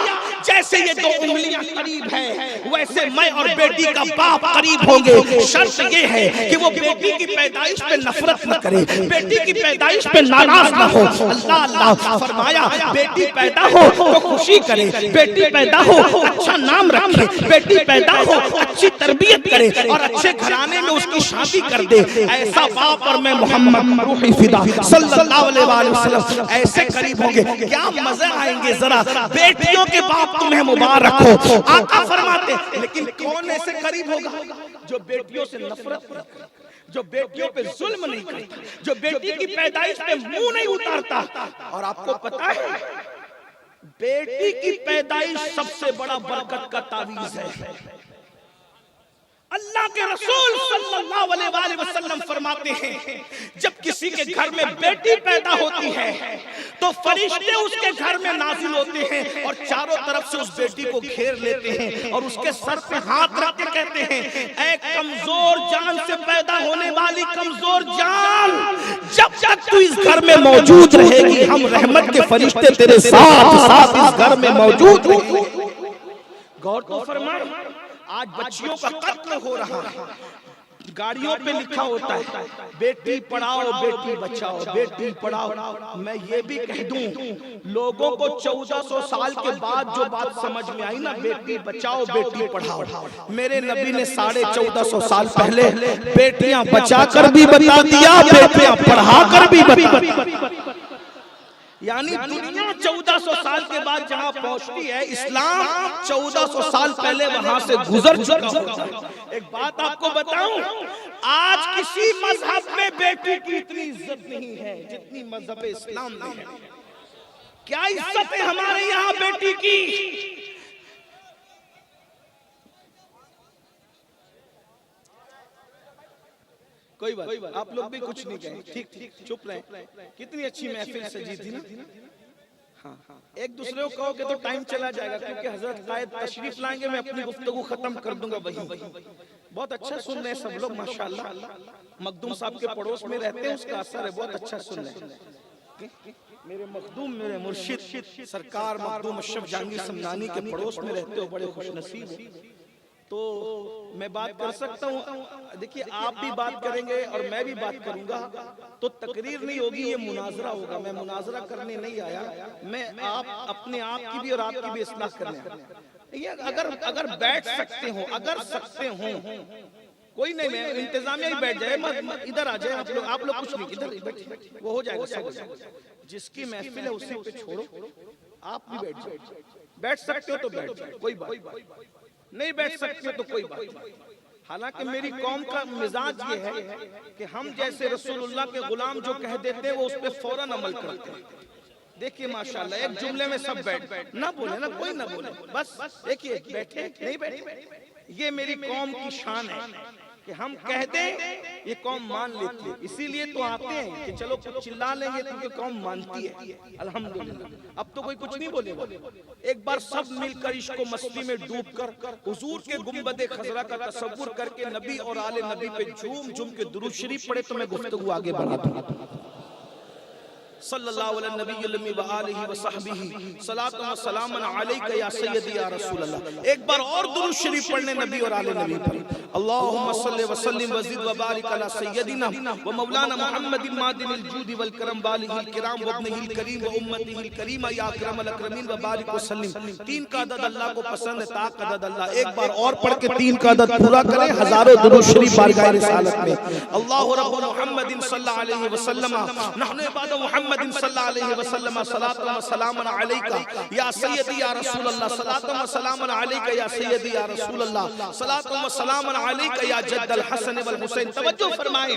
جیسے یہ دو انگلیاں قریب ہیں ویسے میں اور بیٹی کا باپ قریب ہوں گے. شرط یہ ہے کہ وہ بیٹی کی پیدائش پہ نفرت نہ کرے، بیٹی کی پیدائش پہ ناراض نہ ہو. اللہ اللہ فرمایا بیٹی پیدا ہو تو خوشی کرے، بیٹی پیدا ہو اچھا نام رکھے، بیٹی پیدا ہو اچھی تربیت کرے اور اچھے گھرانے میں اس کی شادی کر دے. ایسا باپ اور میں محمد روحی فدا صلی اللہ علیہ وسلم ایسے قریب ہوں گے. کیا مزے آئیں گے ذرا. بیٹیوں کے باپ تمہیں مبارک ہو. آقا فرماتے لیکن کون ایسے قریب ہوگا جو بیٹیوں سے نفرت کرتا، جو بیٹیوں پہ ظلم نہیں کرتا، جو بیٹی کی پیدائش پہ منہ نہیں اتارتا. اور آپ کو پتا ہے بیٹی کی پیدائش سب سے بڑا برکت کا تعویذ ہے. اللہ کے رسول صلی اللہ علیہ وآلہ وسلم فرماتے ہیں جب کسی کے گھر میں بیٹی پیدا ہوتی ہے تو فرشتے اس کے گھر میں نازل ہوتے ہیں اور چاروں طرف سے اس بیٹی کو گھیر لیتے ہیں اور اس کے سر پہ ہاتھ رکھ کے کہتے ہیں اے کمزور جان سے پیدا ہونے والی کمزور جان، جب تک تو اس گھر میں موجود رہے گی ہم رحمت کے فرشتے تیرے ساتھ ساتھ اس گھر میں موجود رہیں گے. غور تو فرمائیں، آج بچیوں کا قتل ہو رہا ہے، گاڑیوں پہ لکھا ہوتا ہے بیٹی پڑھاؤ بیٹی بچاؤ، بیٹی پڑھاؤ۔ میں یہ بھی کہہ دوں لوگوں کو 1400 سال کے بعد جو بات سمجھ میں آئی نا بیٹی بچاؤ بیٹی پڑھاؤ، میرے نبی نے 1450 سال پہلے بیٹیاں بچا کر بھی بتا دیا، بیٹیاں پڑھا کر بھی بتا دیا۔ یعنی دنیا 1400 سال کے بعد جہاں پہنچتی ہے، اسلام 1400 سال پہلے وہاں سے گزر چکا ہوتا ہے۔ ایک بات آپ کو بتاؤں، آج کسی مذہب میں بیٹی کی اتنی عزت نہیں ہے جتنی مذہب اسلام میں ہے۔ کیا عزت ہے ہمارے یہاں بیٹی کی؟ کوئی بات آپ لوگ بھی کچھ نہیں کہیں، ٹھیک چپ رہیں۔ کتنی اچھی محفل سجی تھی نا۔ ہاں ایک دوسرے کو کہو کہ تو ٹائم چلا جائے گا، کیونکہ حضرت قائد تشریف لائیں گے، میں اپنی گفتگو ختم کر دوں گا وہیں۔ بہت اچھا سن رہے ہیں سب لوگ ماشاءاللہ، مخدوم صاحب کے پڑوس میں رہتے ہیں، اس کا اثر ہے، بہت اچھا سن رہے ہیں۔ میرے مخدوم، میرے مرشد سرکار مخدوم اشرف جہانگیر سمنانی کے پڑوس میں رہتے ہو، بڑے خوش نصیب ہیں۔ تو میں بات کر سکتا ہوں، دیکھیے آپ بھی بات کریں گے اور میں بھی بات کروں گا تو تقریر نہیں ہوگی، یہ مناظرہ ہوگا۔ میں مناظرہ کرنے نہیں آیا، میں اپنے آپ کی بھی اور آپ کی بھی اصلاح کرنے آیا۔ اگر بیٹھ سکتے ہوں، اگر سکتے ہوں، کوئی نہیں، میں انتظامیہ ہی بیٹھ جائے، ادھر آ جائے آپ لوگ کچھ نہیں، ادھر بیٹھیں، وہ ہو جائے گا سب۔ جس کی محفل ہے اسی پہ چھوڑو، آپ بھی بیٹھ جائے، بیٹھ سکتے ہو تو بیٹھ جائے، کوئی بات نہیں، بیٹھ سکتے تو کوئی بات نہیں۔ حالانکہ میری قوم کا مزاج یہ ہے کہ ہم جیسے رسول اللہ کے غلام جو کہہ دیتے ہیں وہ اس پہ فوراً عمل کرتے ہیں۔ دیکھیے ماشاءاللہ ایک جملے میں سب بیٹھ نہ بولے، نہ کوئی نہ بولے، بس دیکھیے بیٹھے نہیں بیٹھے، یہ میری قوم کی شان ہے کہ ہم کہہ دیں یہ قوم مان لیتی ہے، اسی لیے تو آتے ہیں کہ چلو کچھ چلا لیں گے کیونکہ قوم مانتی ہے۔ الحمدللہ اب تو کوئی کچھ نہیں بولے گا۔ ایک بار سب مل کر عشق و مستی میں ڈوب کر حضور کے گنبد خضرا کا تصور کر کے نبی اور آل نبی پہ جھوم جھوم کے درود شریف پڑھے تو میں گفتگو آگے بڑھا دوں۔ صلی اللہ علیہ نبی المی وآلہ وصحبہ صلاۃ و سلام علیک یا سیدی یا رسول اللہ۔ ایک بار اور درود شریف پڑھنے نبی اور آل نبی پر۔ اللہم صلی وسلم وزد وبارک علی سیدنا و مولانا محمد معدن الجود والکرم والہ الکرام وابنہ الکریم و امتہ الکریمہ یا اکرم الاکرمین وبارک وسلم۔ 3 کا عدد اللہ کو پسند ہے، تا کا عدد اللہ۔ ایک بار اور پڑھ کے 3 کا عدد پورا کریں، ہزاروں درود شریف بارگاہ رسالت میں۔ اللہ رب محمد صلی اللہ علیہ وسلم نحن عباد محمد صلی اللہ علیہ وسلم صلاۃ و سلام علیک یا سیدی یا رسول اللہ، صلاۃ و سلام علیک یا سیدی یا رسول اللہ، صلاۃ و سلام علیک یا جد الحسن والحسین۔ توجہ فرمائیں،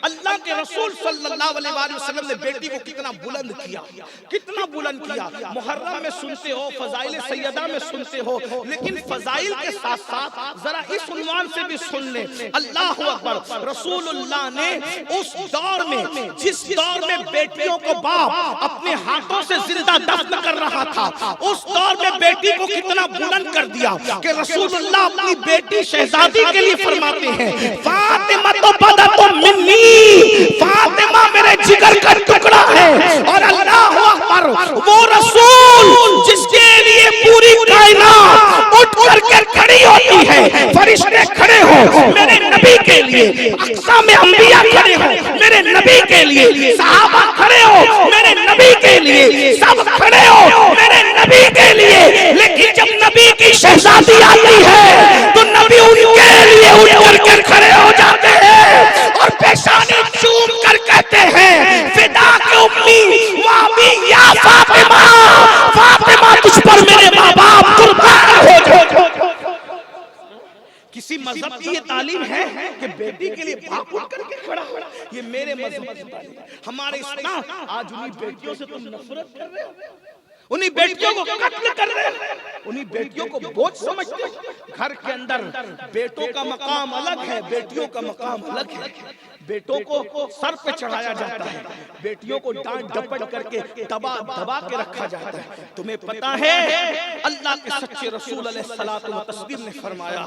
اللہ کے رسول صلی اللہ علیہ وآلہ وسلم نے بیٹی کو کتنا بلند کیا، کتنا بلند کیا۔ محرم میں سنتے ہو، فضائل سیدہ میں سنتے ہو، لیکن فضائل کے ساتھ ساتھ ذرا اس عنوان سے بھی سن لیں۔ اللہ اکبر، رسول اللہ نے اس دور میں، جس دور میں بیٹیوں کو باپ اپنے ہاتھوں سے زندہ دفن کر رہا تھا، اس دور میں بیٹی کو کتنا بلند کر دیا کہ رسول اللہ اپنی بیٹی شہزادی کے لیے فرماتے ہیں فاطمہ تو بدت منی، فاطمہ میرے جگر کا ٹکڑا ہے۔ اور اللہ اکبر، وہ رسول جس کے لیے پوری کائنات اٹھ کر کے کھڑی ہوتی ہے، فرشتے کھڑے ہو میرے نبی کے لیے، اقسام انبیاء کھڑے ہو میرے نبی کے لیے، صحابہ کھڑے ہو میرے نبی کے لیے، سب کھڑے ہو میرے نبی کے لیے، لیکن جب نبی کی شہزادی آتی ہے تو نبی ان کے لیے اٹھ کر کے کھڑے ہو جاتے ہیں اور پیشانی چوم کر کہتے ہیں فدا کے امی وابی یا فاطمہ، فاطمہ تجھ پر میرے ماں باپ قربان ہو جائے۔ کسی مذہب کی یہ تعلیم ہے کہ بیٹی کے لیے باپ اٹھ کر کے کھڑا ہو؟ یہ میرے مذہب کی تعلیم ہے۔ ہمارے اسلام آج انہی بیٹیوں سے تم نفرت کر رہے ہو، انہی بیٹیوں کو قتل کر رہے ہو، انہی بیٹیوں کو بوجھ سمجھتے ہو۔ گھر کے اندر بیٹوں کا مقام الگ ہے، بیٹیوں کا مقام الگ ہے۔ بیٹوں کو سر پہ چڑھایا جاتا ہے، بیٹیوں کو ڈانٹ ڈپٹ کر کے دبا دبا کے رکھا جاتا ہے۔ تمہیں پتا ہے اللہ کے سچے رسول علیہ الصلوۃ والتسلیم نے فرمایا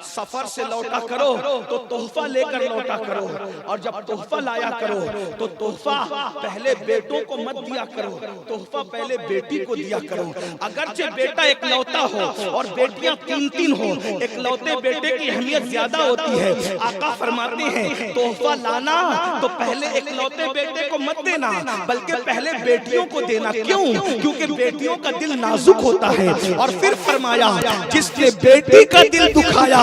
سفر سے لوٹا کرو تو تحفہ لے کر لوٹا کرو، اور جب تحفہ لایا کرو تو تحفہ پہلے بیٹوں کو مت دیا کرو، تحفہ پہلے بیٹی کو دیا کرو۔ اگرچہ بیٹا ایک لوتا ہو اور بیٹیاں تین تین ہو، ایک لوتے بیٹے کی اہمیت زیادہ ہوتی ہے۔ آقا فرماتے ہیں تحفہ لانا تو پہلے ایک لوتے بیٹے کو مت دینا بلکہ پہلے بیٹیوں کو دینا۔ کیوں؟ کیونکہ بیٹیوں کا دل نازک ہوتا ہے۔ اور پھر فرمایا جس نے بیٹی کا دل دکھایا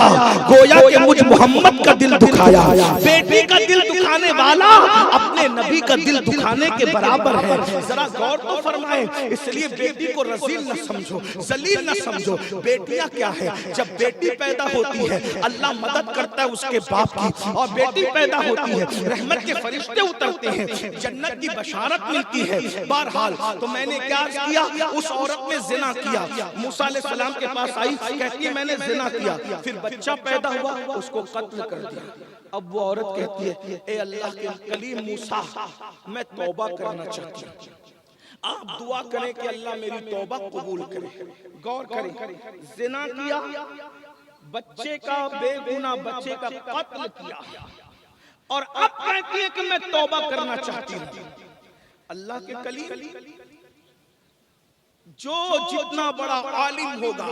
گویا کہ مجھ محمد کا دل دکھایا۔ بیٹی کا دل دکھانے والا اپنے نبی کا دل دکھانے کے برابر ہے۔ ذرا غور تو فرمائیں، اس لیے بیٹی کو رذیل نہ سمجھو، ذلیل نہ سمجھو۔ بیٹیاں کیا ہے؟ جب بیٹی پیدا ہوتی ہے اللہ مدد کرتا ہے اس کے باپ کی، اور بیٹی پیدا ہوتی ہے رحمت کے فرشتے اترتے ہیں، جنت کی بشارت ملتی ہے۔ بہرحال تو میں نے کیا کیا؟ اس عورت نے زنا کیا، موسیٰ علیہ السلام کے پاس آئی، کہتی ہے میں نے زنا کیا، پھر بچہ پیدا ہوا اس کو قتل کر دیا۔ اب وہ عورت کہتی ہے اے اللہ کے کلیم موسیٰ میں توبہ کرنا چاہتی ہوں، آپ دعا کریں کہ اللہ میری توبہ قبول کرے۔ غور کریں، زنا کیا، بچے کا بے گناہ بچے کا قتل کیا، اور اب کہتی ہے کہ میں توبہ کرنا چاہتی ہوں۔ اللہ کے کلیم جو جتنا بڑا عالم ہوگا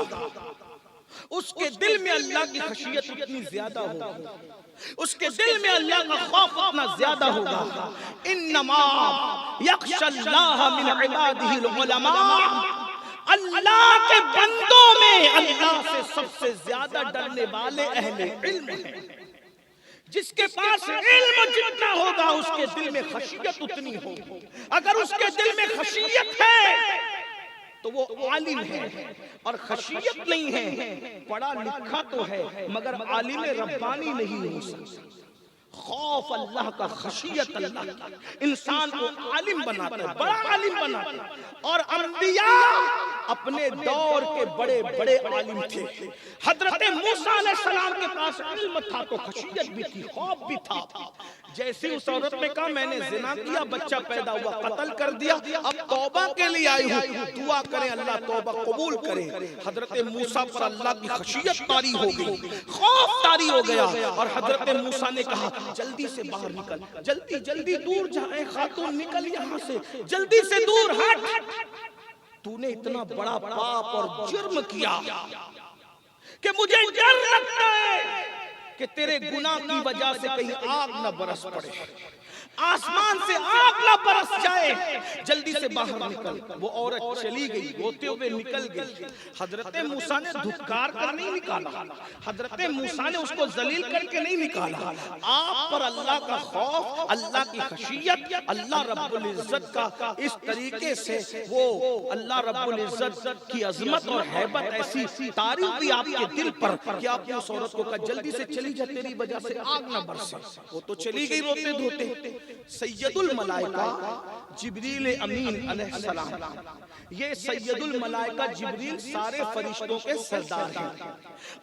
اس کے دل میں اللہ کی خشیت اتنی زیادہ ہوگا، اس کے دل میں اللہ کا خوف اتنا زیادہ ہوگا۔ انما یخشی اللہ من عبادہ العلماء، اللہ کے بندوں میں اللہ سے سب سے زیادہ ڈرنے والے اہل علم ہیں۔ جس کے پاس علم جتنا ہوگا اس کے دل میں خشیت اتنی ہوگی۔ اگر اس کے دل میں خشیت ہے تو وہ عالم ہے، اور خشیت نہیں ہے پڑھا لکھا تو ہے مگر عالم ربانی نہیں ہو سکتا۔ خوف اللہ کا، خشیت اللہ کا انسان کو عالم بناتا ہے، بڑا عالم بناتا ہے۔ اور انبیاء اپنے دور کے بڑے بڑے عالم تھے۔ حضرت موسیٰ علیہ السلام کے پاس علم تھا تو خشیت بھی تھی، خوف بھی تھا۔ جیسے اس عورت نے کہا میں نے زنا کیا، بچہ پیدا ہوا، قتل کر دیا، اب توبہ کے لیے آئی ہوں، دعا کریں اللہ توبہ قبول کرے۔ حضرت موسیٰ پر اللہ کی خشیت طاری ہو گئی، خوف طاری ہو گیا، اور حضرت موسیٰ نے کہا جلدی سے باہر نکل، جلدی جلدی دور جا، اے خاتون نکل یہاں سے، جلدی سے دور ہٹ، تو نے اتنا بڑا پاپ اور جرم کیا کہ مجھے ڈر لگتا ہے کہ تیرے گناہ کی وجہ سے کہیں آگ نہ برس پڑے، آسمان سے آگ نہ برس جائے، جلدی سے باہر نکل۔ وہ عورت چلی گئی، ہوتے ہوئے نکل گئی۔ حضرت موسیٰ نے دھتکار کر نہیں نکالا، حضرت موسیٰ نے اس کو ذلیل کر کے نہیں نکالا۔ آپ پر اللہ کا خوف، اللہ کی خشیت، اللہ رب العزت کا اس طریقے سے وہ اللہ رب العزت کی عظمت اور ہیبت ایسی طاری ہوئی آپ کے دل پر کہ آپ نے اس عورت کو کہا جلدی سے چلی جا، تیری وجہ سے آگ نہ برسے۔ وہ تو چلی گئی روتے دھوتے۔ سید الملائکہ جبریل امین علیہ السلام، یہ سید الملائکہ جبریل سارے فرشتوں کے سردار ہیں،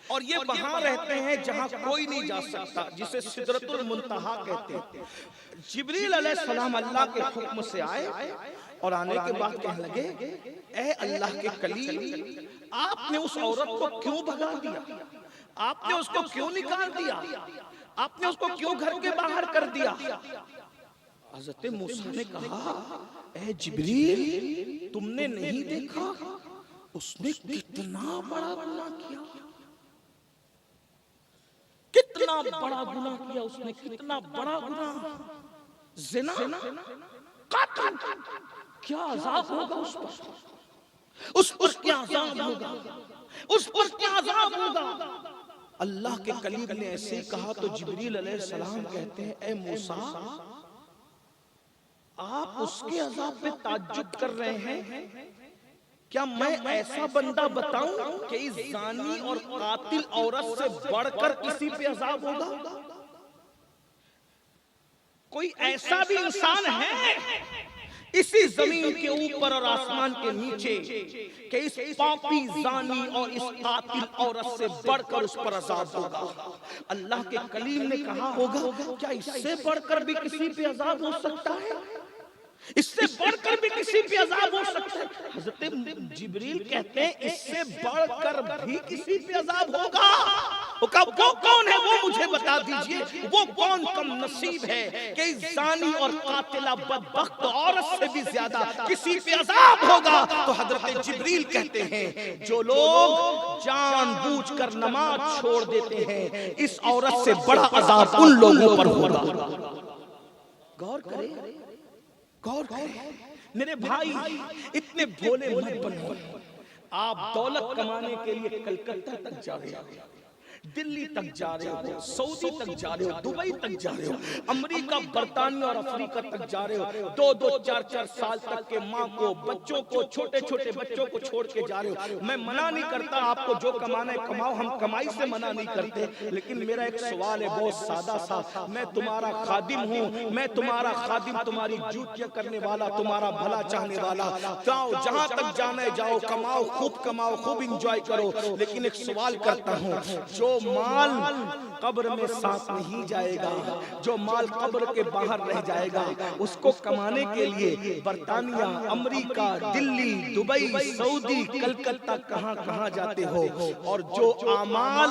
اور یہ وہاں رہتے ہیں جہاں کوئی نہیں جا سکتا، جسے سدرۃ المنتہا کہتے ہیں۔ جبریل علیہ السلام اللہ کے حکم سے آئے، اور آنے کے بعد کہنے لگے اے اللہ کے کلیم آپ نے اس عورت کو کیوں بھگا دیا، آپ نے اس کو کیوں نکال دیا، آپ نے اس کو کیوں گھر کے باہر کر دیا؟ حضرت موسیٰ نے کہا اے جبریل تم نے نہیں دیکھا اس نے کتنا بڑا گناہ کیا، کتنا بڑا گناہ کیا اس نے، کتنا بڑا گناہ، زنا، قتل، کیا عذاب ہوگا اس پر، اس پر کیا عذاب ہوگا، اس پر کیا عذاب ہوگا۔ اللہ کے کلیم نے ایسے کہا تو جبریل علیہ السلام کہتے ہیں اے موسیٰ آپ اس کے عذاب پہ تعجب کر رہے ہیں، کیا میں ایسا بندہ بتاؤں کہ اس زانی اور قاتل عورت سے بڑھ کر کسی پہ عذاب ہوگا؟ کوئی ایسا بھی انسان ہے اسی زمین کے اوپر اور آسمان کے نیچے کہ اس پاپی زانی اور اس قاتل عورت سے بڑھ کر اس پر عذاب ہوگا. اللہ کے کلیم نے کہا ہوگا کیا اس سے بڑھ کر بھی کسی پہ عذاب ہو سکتا ہے؟ اس سے بڑھ کر بھی کسی پہ عذاب ہو سکتا ہے؟ حضرت جبریل کہتے ہیں اس سے بڑھ کر بھی کسی پہ عذاب ہوگا. وہ کون ہے وہ مجھے بتا دیجئے. وہ کون کم نصیب ہے کہ اس زانی اور قاتلہ بدبخت عورت سے بھی زیادہ کسی پہ عذاب ہوگا؟ تو حضرت جبریل کہتے ہیں جو لوگ جان بوجھ کر نماز چھوڑ دیتے ہیں اس عورت سے بڑا عذاب ان لوگوں پر ہوگا. غور کریں، غور کریں میرے بھائی، اتنے بھولے مت بنو. آپ دولت کمانے کے لیے کلکتہ تک جا رہے ہو، دلی تک جا رہے ہو، سعودی تک جا رہے ہو، دبئی تک جا رہے ہو، امریکہ، برطانیہ اور افریقہ تک جا رہے ہو. 2-2 4-4 سال تک کے ماں کو، بچوں کو، چھوٹے چھوٹے بچوں کو چھوڑ کے جا رہے ہو. میں منع نہیں کرتا آپ کو جو کمانا ہے کماؤ، ہم کمائی سے منع نہیں کرتے، لیکن میرا ایک سوال ہے بہت سادہ سا. میں تمہارا خادم ہوں، میں تمہارا خادم، تمہاری جوتیاں کرنے والا، تمہارا بھلا چاہنے والا. جاؤ جہاں تک جانا ہے جاؤ، کماؤ، خوب کماؤ، خوب انجوائے کرو. لیکن ایک سوال کرتا ہوں، جو مال قبر میں ساتھ نہیں جائے گا، جو مال قبر کے باہر رہ جائے گا، اس کو کمانے کے لیے برطانیہ، امریکہ، دلی، دبئی، سعودی، کلکتہ کہاں کہاں جاتے ہو. اور جو اعمال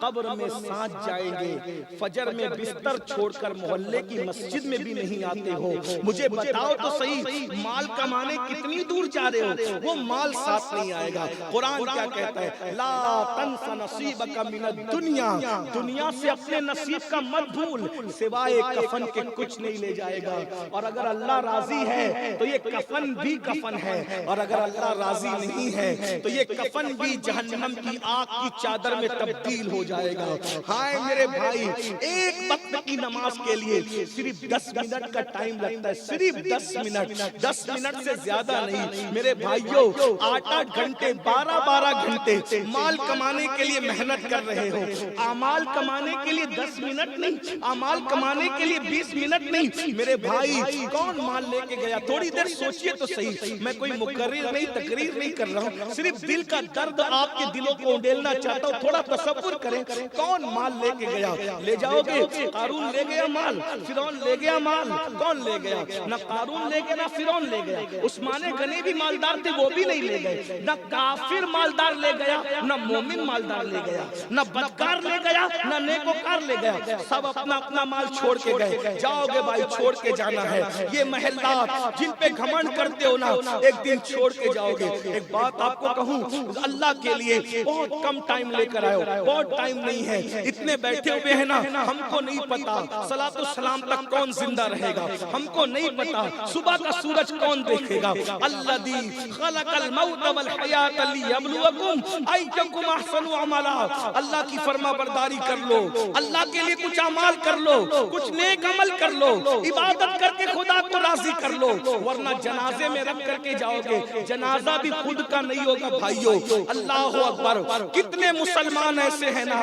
قبر میں ساتھ جائیں گے، فجر میں بستر چھوڑ کر محلے کی مسجد میں بھی نہیں آتے ہو. مجھے بتاؤ تو صحیح، مال کمانے کتنی دور جا رہے ہو، وہ مال ساتھ نہیں آئے گا. قرآن کیا کہتا ہے؟ لا تنس نصیبک من الدنیا، دنیا سے اپنے نصیب کا مت بھول، سوائے کفن کے کچھ نہیں لے جائے گا. اور اگر اللہ راضی ہے تو یہ کفن بھی کفن ہے، اور اگر اللہ راضی نہیں ہے تو یہ کفن بھی جہنم کی آگ کی چادر میں تبدیل ہو جائے گا. ہائے میرے بھائی، ایک وقت کی نماز کے لیے صرف 10 منٹ کا ٹائم لگتا ہے، صرف 10 منٹ، 10 منٹ سے زیادہ نہیں. میرے بھائیوں، 8-8 گھنٹے، 12-12 گھنٹے مال کمانے کے لیے محنت کر رہے ہو. اعمال کمانے کے لیے 10 منٹ نہیں، اعمال کمانے کے لیے 20 منٹ نہیں. میرے بھائی، کون مال لے کے گیا؟ تھوڑی دیر سوچئے تو صحیح. میں کوئی مقرر نہیں، تقریر نہیں کر رہا ہوں، صرف دل کا درد آپ کے دلوں کو اڈیلنا چاہتا ہوں. تھوڑا تصور کریں، کون مال لے کے گیا؟ لے جاؤ گے؟ قارون لے گیا مال، فرعون لے گیا مال. کون لے گیا؟ نہ قارون لے گیا، نہ فرعون لے گیا. عثمان غنی بھی مالدار تھے، وہ بھی نہیں لے گئے. نہ کافر مالدار لے گیا، نہ مومن مالدار لے گیا، نہ بدکار لے گیا، نہ نیکوکار لے گیا. سب اپنا اپنا مال چھوڑ کے گئے. جاؤ گے بھائی، چھوڑ کے جانا ہے. یہ محلات جن پہ گھمنڈ کرتے ہو نا، ایک دن چھوڑ کے جاؤ گے. ایک بات آپ کو کہوں، اللہ کے لیے بہت کم ٹائم لے کر آئے ہو، بہت ٹائم نہیں ہے. اتنے بیٹھے ہوئے ہیں نا، ہم کو نہیں پتا صلاۃ السلام تک کون زندہ رہے گا، ہم کو نہیں پتا صبح کا سورج کون دیکھے گا. الذی خلق الموت والحیات لیبلوکم ایکم احسن عملا. اللہ کی فرما برداری کر لو، اللہ کے لیے کچھ اعمال کر لو، کچھ نیک عمل کر لو، عبادت کر کے خدا کو راضی کر لو. ورنہ جنازے میں رکھ کر کے جاؤ گے، جنازہ بھی خود کا نہیں ہوگا. بھائیو، اللہ اکبر. کتنے مسلمان ایسے ہیں نا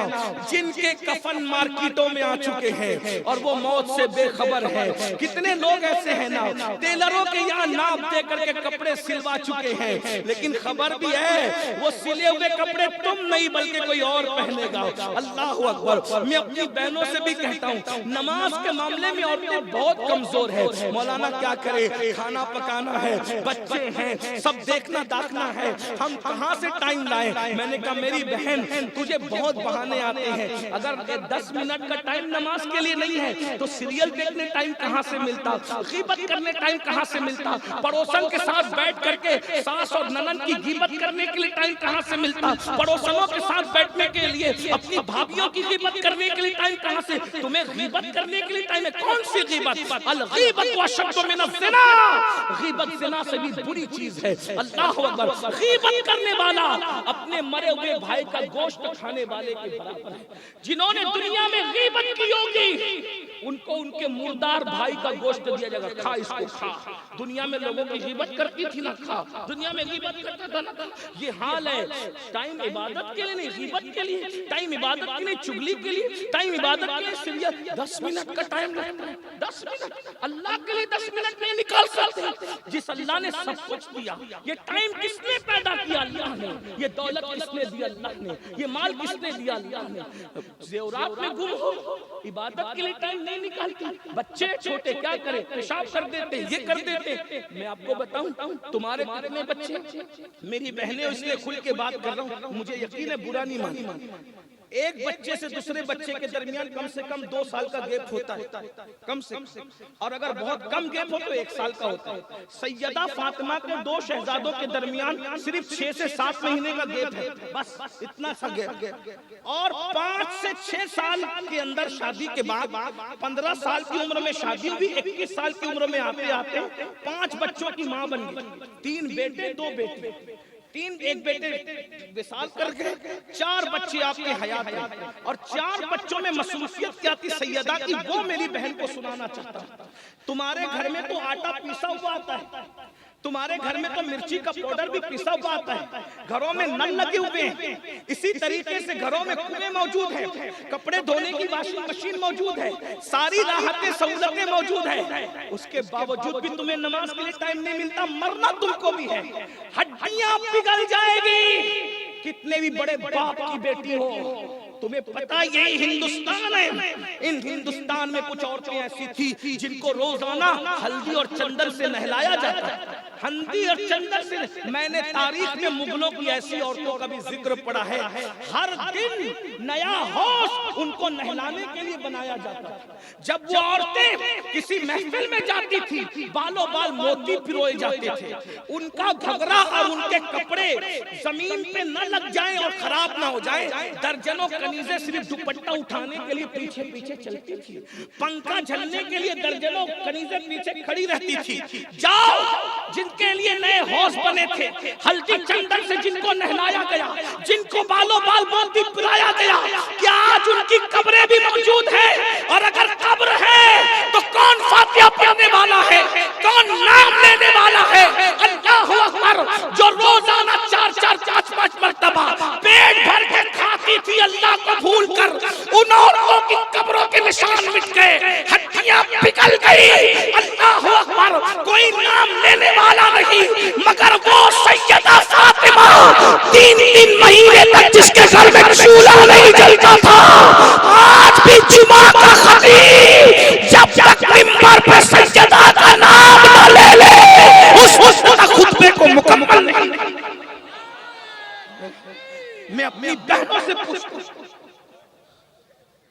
جن کے کفن مارکیٹوں میں آ چکے ہیں اور وہ موت سے بے خبر ہے. کتنے لوگ ایسے ہیں نا ٹیلروں کے یہاں ناپ دے کر کے کپڑے سلوا چکے ہیں، لیکن خبر بھی ہے وہ سلے ہوئے کپڑے تم نہیں بلکہ کوئی اور پہنے گا. اللہ اکبر. میں اپنی بہنوں سے بھی کہتا ہوں، نماز کے معاملے میں عورتیں بہت کمزور ہے. مولانا کیا کرے، کھانا پکانا ہے، بچے ہیں، سب دیکھنا داکھنا ہے، ہم کہاں سے ٹائم لائیں. میں نے کہا میری بہن، تجھے بہت بہانے آتے ہیں. اگر 10 منٹ کا ٹائم نماز کے لیے نہیں ہے تو سیریل دیکھنے ٹائم کہاں سے ملتا، غیبت کرنے ٹائم کہاں سے ملتا، پڑوسن کے ساتھ بیٹھ کر کے ساس اور ننند کی غیبت کرنے کے لیے ٹائم کہاں سے ملتا، پڑوسنوں کے ساتھ بیٹھنے کے لیے، اپنی بھابیوں کی غیبت کرنے کے لیے ٹائم کہاں سے. تمہیں غیبت کرنے کے لیے ٹائم ہے. کون سی غیبت؟ الغیبت اشد من الزنا. غیبت زنا سے بھی بری چیز ہے. اللہ اکبر. غیبت کرنے والا اپنے مرے ہوئے بھائی کا گوشت کھانے والے کے برابر ہے. جنہوں نے دنیا میں غیبت کی ہوگی ان کو ان کے مردار بھائی کا گوشت دیا جائے گا، کھا اس کو کھا. دنیا میں لوگوں کی غیبت کرتی تھی نا، کھا. دنیا میں غیبت کرتا تھا نا. یہ حال ہے. ٹائم عبادت کے لیے نہیں، غیبت کے لیے. ٹائم عبادت کے لیے، چغلی چگلی کے لیے ٹائم، عبادت کے لیے صرف 10 منٹ کا ٹائم لگتا ہے. 10 منٹ اللہ کے لیے 10 منٹ نہیں نکال سکتے. جس اللہ نے سب کچھ دیا، یہ ٹائم کس نے پیدا کیا؟ اللہ نے. یہ دولت کس نے دی؟ اللہ نے. یہ مال کس نے دیا؟ اللہ نے. زیورات میں گم ہو، عبادت کے لیے ٹائم نہیں نکالتی. بچے چھوٹے کیا کریں؟ پیشاب کر دیتے، یہ کر دیتے. میں آپ کو بتاؤں تمہارے کتنے بچے، میری بہنیں اس لیے کھل کے بات کر رہا ہوں، مجھے یقین ہے برا نہیں مانی، ایک بچے سے دوسرے بچے کے درمیان کم سے کم 2 سال کا گیپ ہوتا ہے، کم سے کم، اور اگر بہت کم گیپ ہو تو 1 سال کا ہوتا ہے. سیدہ فاطمہ کے 2 شہزادوں کے درمیان صرف 6 سے 7 مہینے کا گیپ ہے، بس اتنا سا گیپ. اور 5 سے 6 سال کے اندر شادی کے بعد 15 سال کی عمر میں شادی ہوئی، 21 سال کی عمر میں آتے آتے 5 بچوں کی ماں بن گئی. 3 بیٹے 2 بیٹے، 1 بیٹے وصال کر کے 4 بچے آپ کے حیات ہیں. اور 4 بچوں میں مصروفیت کیا تھی سیدہ کی، وہ میری بہن کو سنانا چاہتا ہوں. تمہارے گھر میں تو آٹا پیسا ہوا آتا ہے، تمہارے گھر میں تو مرچی کا پاؤڈر بھی پیسا ہوا آتا ہے، گھروں میں نل لگے ہوئے ہیں، اسی طریقے سے گھروں میں کنویں موجود ہیں، کپڑے دھونے کی واشنگ مشین موجود ہے، ساری راحتیں سہولتیں موجود ہیں. اس کے باوجود بھی تمہیں نماز کے لیے ٹائم نہیں ملتا. مرنا تم کو بھی ہے، ہڈیاں پگھل جائے گی. کتنے بھی بڑے باپ کی بیٹی ہو، تمہیں پتا یہی ہندوستان ہے. ان ہندوستان میں کچھ عورتیں ایسی تھی جن کو روزانہ ہلدی اور چندن سے نہلایا جاتا ہے. ہلدی اور چندن سے میں نے تاریخ میں مغلوں کی ایسی عورتوں کا بھی ذکر پڑھا ہے. ہر دن نیا ہوش ان کو نہلانے کے لیے بنایا جاتا ہے. جب وہ عورتیں کسی محفل میں جاتی تھی، بالوں بال موتی پروئے جاتے تھے. ان کا گھگرا اور ان کے کپڑے زمین پہ نہ لگ جائیں اور خراب نہ ہو جائیں. درجنوں کنیزیں صرف دوپٹہ اٹھانے کے لیے پیچھے پیچھے چلتی تھی، پنکھا جھلنے کے لیے درجنوں کنیزیں پیچھے کھڑی رہتی تھی. جاؤ جن کے لیے نئے ہوش بنے تھے، ہلدی چندن سے جن کو نہلایا گیا، جن کو بالوں بال موتی پلایا گیا، کیا آج ان کی قبریں بھی موجود ہیں؟ اور اگر قبر ہے تو کون فاتحہ پڑھنے والا ہے، کون نام لینے والا ہے؟ اللہ اکبر. جو روزانہ 4-5 مرتبہ پیٹ بھر کے کھاتی تھی اللہ کو بھول کر، ان عورتوں کی قبروں کے نشان مٹ گئے، ہڈیاں پگھل گئی. اللہ اکبر. کوئی نام لینے والا نہیں مگر وہ سیدہ فاطمہ 3 مہینے تک جس کے گھر میں چولہا نہیں جلتا تھا. آج بھی جمعہ کا خطیب جب تک منبر پہ سیدہ کا نام نہ لے لے اس وقت خطبے کو مکمل نہیں. میں اپنی بہنوں سے پوچھتا ہوں،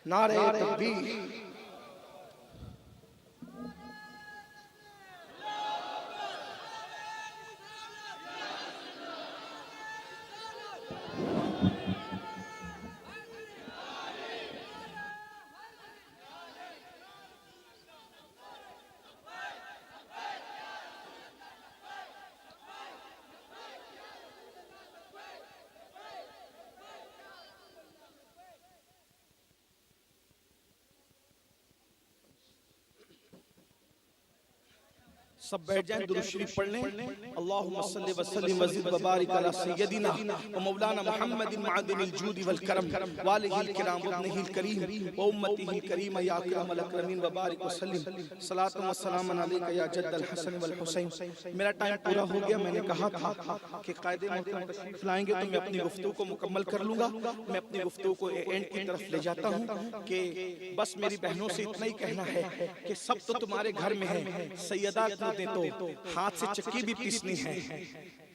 نعرہ تکبیر. سب بیٹھ جائیں، درود شریف پڑھ لیں. اللہم صلی وسلم وزد وبارک علی سیدنا و مولانا محمد معدن الجود والکرم والہ الکرام وابنہ الکریم و امتہ الکریم یا اکرم الاکرمین وبارک وسلم. صلاۃ و سلام علیک یا جد الحسن والحسین. میرا ٹائم پورا ہو گیا. میں نے کہا تھا کہ قائد محترم تشریف لائیں گے تو میں اپنی گفتگو کو مکمل کر لوں گا. میں اپنی گفتگو کو اینڈ کی طرف لے جاتا ہوں کہ بس میری بہنوں سے اتنا ہی کہنا ہے کہ سب تو تمہارے گھر میں ہے. سیدہ تو ہاتھ سے چکی بھی پیسنی ہے،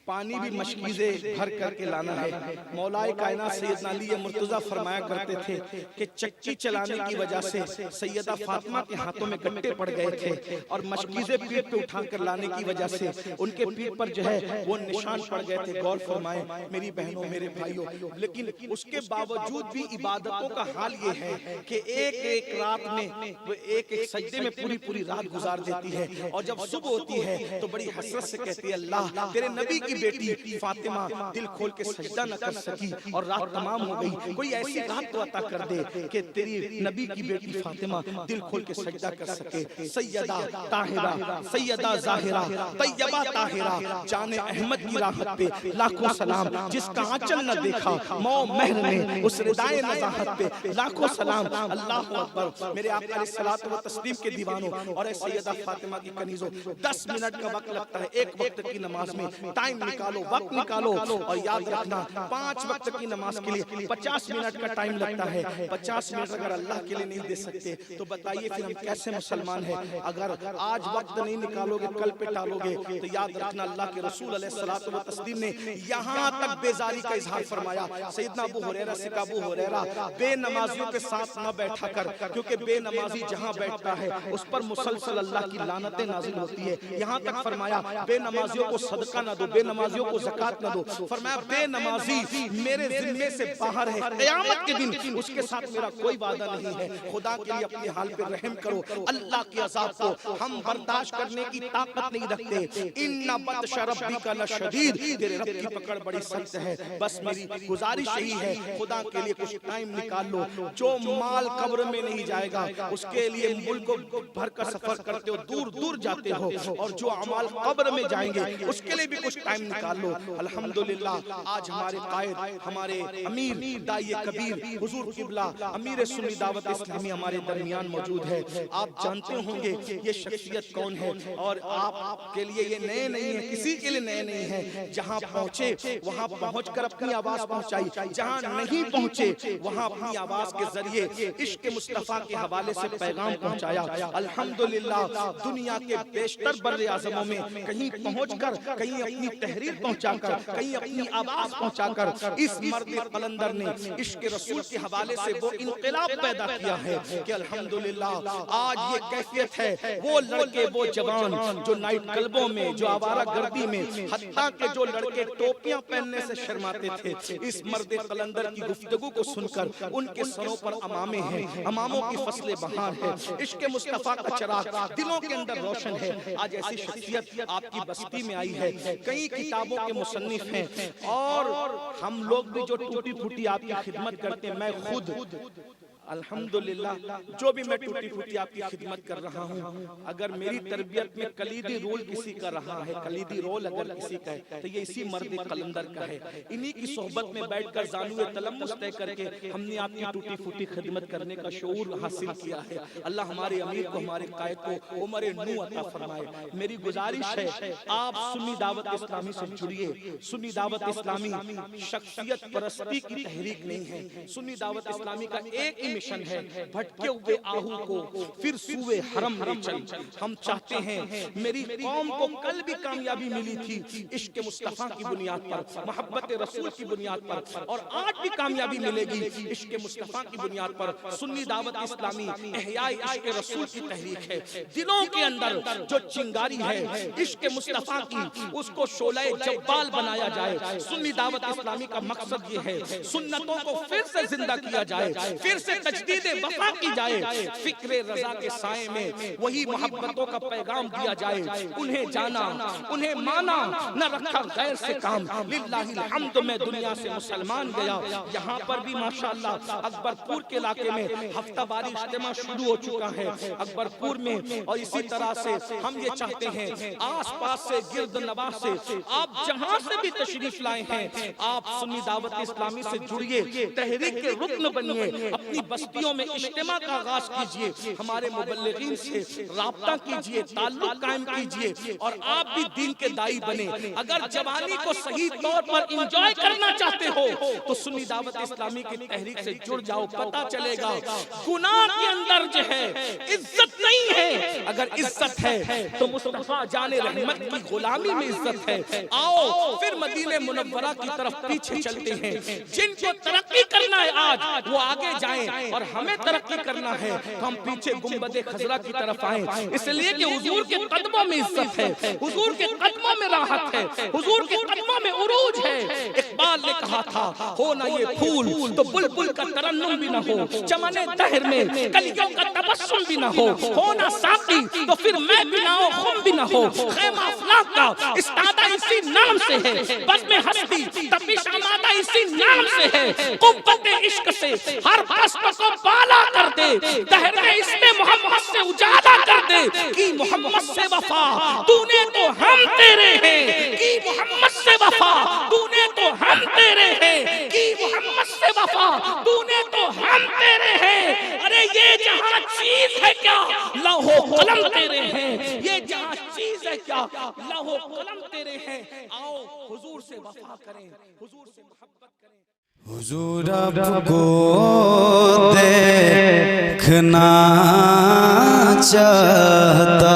پانی بھی مشکیزے بھر کر کے لانا ہے. مولا کائنات سیدنا علی مرتضیٰ فرمایا کرتے تھے کہ چکی چلانے کی وجہ سے سیدہ فاطمہ کے ہاتھوں میں گٹے پڑ گئے تھے اور مشکیزے پیٹ پہ اٹھا کر لانے کی وجہ سے ان کے پیٹ پر جو ہے وہ نشان پڑ گئے تھے. غور فرمائیں میری بہنوں میرے بھائیوں. لیکن اس کے باوجود بھی عبادتوں کا حال یہ ہے کہ ایک رات میں وہ ایک سجدے میں پوری رات گزار دیتی ہے، اور جب صبح ہوتی ہے تو بڑی حسرت سے کہتی ہے اللہ تیرے نبی کی کی بیٹی فاطمہ دل کھول کے سجدہ نہ کر سکی اور رات تمام ہو گئی، کوئی ایسی رات تو عطا کر دے کہ تیری نبی کی بیٹی فاطمہ دل کھول کے سجدہ کر سکے۔ سیدہ طاہرہ، سیدہ ظاہرہ، طیبہ طاہرہ، جان احمد کی راحت پہ لاکھوں سلام، جس کا آنچل نہ دیکھا مو مہر نے، اس ردائے نزاہت پہ لاکھوں سلام۔ اللہ اکبر۔ میرے آقا علیہ الصلوۃ والتسلیم کے دیوانوں اور سیدہ فاطمہ کی کنیزوں، 10 منٹ کا وقت لگتا ہے ایک وقت کی نماز میں، ٹائم نکالو، وقت نکالو، اور یاد رکھنا 5 وقت کی نماز کے لیے 50 منٹ کا ٹائم لگتا ہے۔ 50 منٹ اگر اللہ کے لیے نہیں دے سکتے تو بتائیے پھر ہم کیسے مسلمان ہیں؟ اگر آج وقت نہیں نکالو گے کل پہ ٹالو گے تو یاد رکھنا اللہ کے رسول علیہ الصلوۃ والتسلیم نے یہاں تک بیزاری کا اظہار فرمایا۔ سیدنا ابو ہریرہ سے ابو ہریرہ بے نمازیوں کے ساتھ نہ بیٹھا کر، کیونکہ بے نمازی جہاں بیٹھتا ہے اس پر مسلسل اللہ کی لعنتیں نازل ہوتی ہے۔ یہاں تک فرمایا بے نمازیوں کو صدقہ نہ دو، بے نمازیوں کو زکوٰۃ نہ دو۔ فرمایا بے نمازی میرے ذمے سے باہر ہے، قیامت کے دن اس کے ساتھ میرا کوئی وعدہ نہیں ہے۔ خدا کے لیے اپنے حال پہ رحم کرو۔ اللہ کے عذاب کو ہم برداشت کرنے کی طاقت نہیں رکھتے۔ ان بطش ربک لشدید، تیرے رب کی پکڑ بڑی سخت ہے۔ بس میری گزارش یہی ہے، خدا کے لیے کچھ ٹائم نکال لو۔ جو مال قبر میں نہیں جائے گا اس کے لیے ملک بھر کا سفر کرتے ہو، دور دور جاتے ہو، اور جو اعمال قبر میں جائیں گے اس کے لیے بھی کچھ ٹائم نکال لو۔ الحمدللہ آج ہمارے قائد، ہمارے امیر دائی کبیر حضور قبلہ امیر سنی دعوت اسلامی ہمارے درمیان موجود ہے۔ آپ جانتے ہوں گے یہ شخصیت کون ہے، اور آپ کے لیے یہ نئے نہیں ہے، کسی کے لیے نئے نہیں ہے۔ جہاں پہنچے وہاں پہنچ کر اپنی آواز پہنچائی، جہاں نہیں پہنچے وہاں اپنی آواز کے ذریعے عشق مصطفیٰ کے حوالے سے پیغام پہنچایا۔ الحمدللہ دنیا کے بیشتر بر اعظموں میں کہیں پہنچ کر، کہیں اپنی تحریر پہنچا کر، کہیں اپنی آواز پہنچا کر اس مرد قلندر نے عشق رسول کے حوالے سے وہ انقلاب پیدا کیا ہے کہ الحمدللہ آج یہ کیفیت ہے۔ وہ لڑکے، وہ جوان جو نائٹ کلبوں میں، جو آوارہ گردی میں، حتیٰ کہ جو لڑکے ٹوپیاں پہننے سے شرماتے تھے، اس مرد قلندر کی گفتگو کو سن کر ان کے سروں پر امامے ہیں، اماموں کی فصل بہار ہے، عشق مصطفیٰ کا چراغ دلوں کے اندر روشن ہے۔ آج ایسی شخصیت آپ کی بستی میں آئی ہے، کئی کتابوں کے مصنف ہیں، اور ہم لوگ بھی جو ٹوٹی پھوٹی آپ کی خدمت کرتے ہیں، میں خود الحمدللہ جو بھی میں ٹوٹی پھوٹی آپ کی خدمت کر رہا ہوں، اگر میری تربیت میں کلیدی رول کسی کا رہا ہے، کلیدی رول اگر کسی کا ہے تو یہ اسی مرد قلندر کا ہے۔ انہی کی صحبت میں بیٹھ کر زانوئے تلمس طے کر کے ہم نے آپ کی ٹوٹی پھوٹی خدمت کرنے کا شعور حاصل کیا ہے۔ اللہ ہمارے امیر کو، ہمارے قائد کو عمر نو عطا فرمائے۔ میری گزارش ہے آپ سنی دعوت اسلامی سے جڑیے۔ سنی دعوت اسلامی شخصیت پرستی کی تحریک نہیں ہے، سنی دعوت اسلامی کا ایک ہی مشن ہے، بھٹکے ہوئے آہو کو پھر سوئے حرم لے چل۔ ہم چاہتے ہیں میری قوم کو کل بھی کامیابی ملی تھی عشق مصطفیٰ کی بنیاد پر، محبت رسول کی بنیاد پر، اور آج بھی کامیابی ملے گی عشق مصطفیٰ کی بنیاد پر۔ سنی دعوت اسلامی احیاء عشق رسول کی تحریک ہے۔ دلوں کے اندر جو چنگاری ہے عشق مصطفیٰ کی، اس کو شعلہ جبال بنایا جائے۔ سنی دعوت اسلامی کا مقصد یہ ہے سنتوں کو پھر سے زندہ کیا جائے، پھر سے تجدید وفا کی جائے، فکر رضا کے سائے میں وہی محبتوں کا پیغام دیا جائے۔ انہیں جانا، انہیں مانا، نہ رکھا غیر سے کام۔ للہ الحمد میں دنیا سے مسلمان گیا۔ یہاں پر بھی ماشاءاللہ اکبر پور کے علاقے میں ہفتہ واری اجتماع شروع ہو چکا ہے اکبر پور میں، اور اسی طرح سے ہم یہ چاہتے ہیں آس پاس سے، گرد نواح سے، آپ جہاں سے بھی تشریف لائے ہیں آپ سنی دعوت اسلامی سے جڑیے، تحریک کے رکن بنیے، اپنی بستیوں میں اجتماع کا آغاز کیجئے، ہمارے مبلغین سے رابطہ کیجئے، تعلق قائم کیجئے، اور آپ بھی دین کے دائی بنے۔ اگر جوانی کو صحیح طور پر انجوائے کرنا چاہتے ہو تو سنی دعوت اسلامی کی تحریک سے جڑ جاؤ، پتہ چلے گا گناہ کے اندر جو ہے عزت نہیں ہے، اگر عزت ہے تو مصطفیٰ جان رحمت کی غلامی میں عزت ہے۔ آؤ پھر مدینہ منورہ کی طرف پیچھے چلتے ہیں۔ جن کو ترقی کرنا ہے آج وہ آگے جائیں، اور ہمیں ترقی کرنا ہے تو ہم پیچھے گنبد خضرا کی طرف آئیں، اس لیے کہ حضور کے قدموں میں عزت ہے، حضور کے قدموں میں راحت ہے، حضور کے قدموں میں عروج ہے۔ اقبال نے کہا تھا ہونا یہ پھول تو بلبل کا ترنم بھی نہ ہو، چمن دہر میں کلیوں کا تبسم بھی نہ ہو، ہونا ساقی تو پھر میں بھی نہ ہو، خم بھی نہ ہو، خیمہ افلاک کا استادہ اسی نام سے ہے، بزم ہستی تپش آمادہ اسی نام سے ہے، قوت عشق سے ہر پست کو بالا کر دے، دہر میں اس نے محمد سے اجالا کر دے، کی محمد سے وفا تو نے تو ہم تیرے ہیں، کی محمد سے وفا تو نے تو ہم تیرے ہیں، کی محمد سے وفا تو نے تو ہم تیرے ہیں۔ ارے یہ جہاں چیز ہے کیا لوح و قلم تیرے ہیں، یہ جہاں چیز ہے کیا لوح و قلم تیرے ہیں۔ آؤ حضور سے وفا کریں، حضور سے محبت کریں۔ حضور اب کو دیکھنا چاہتا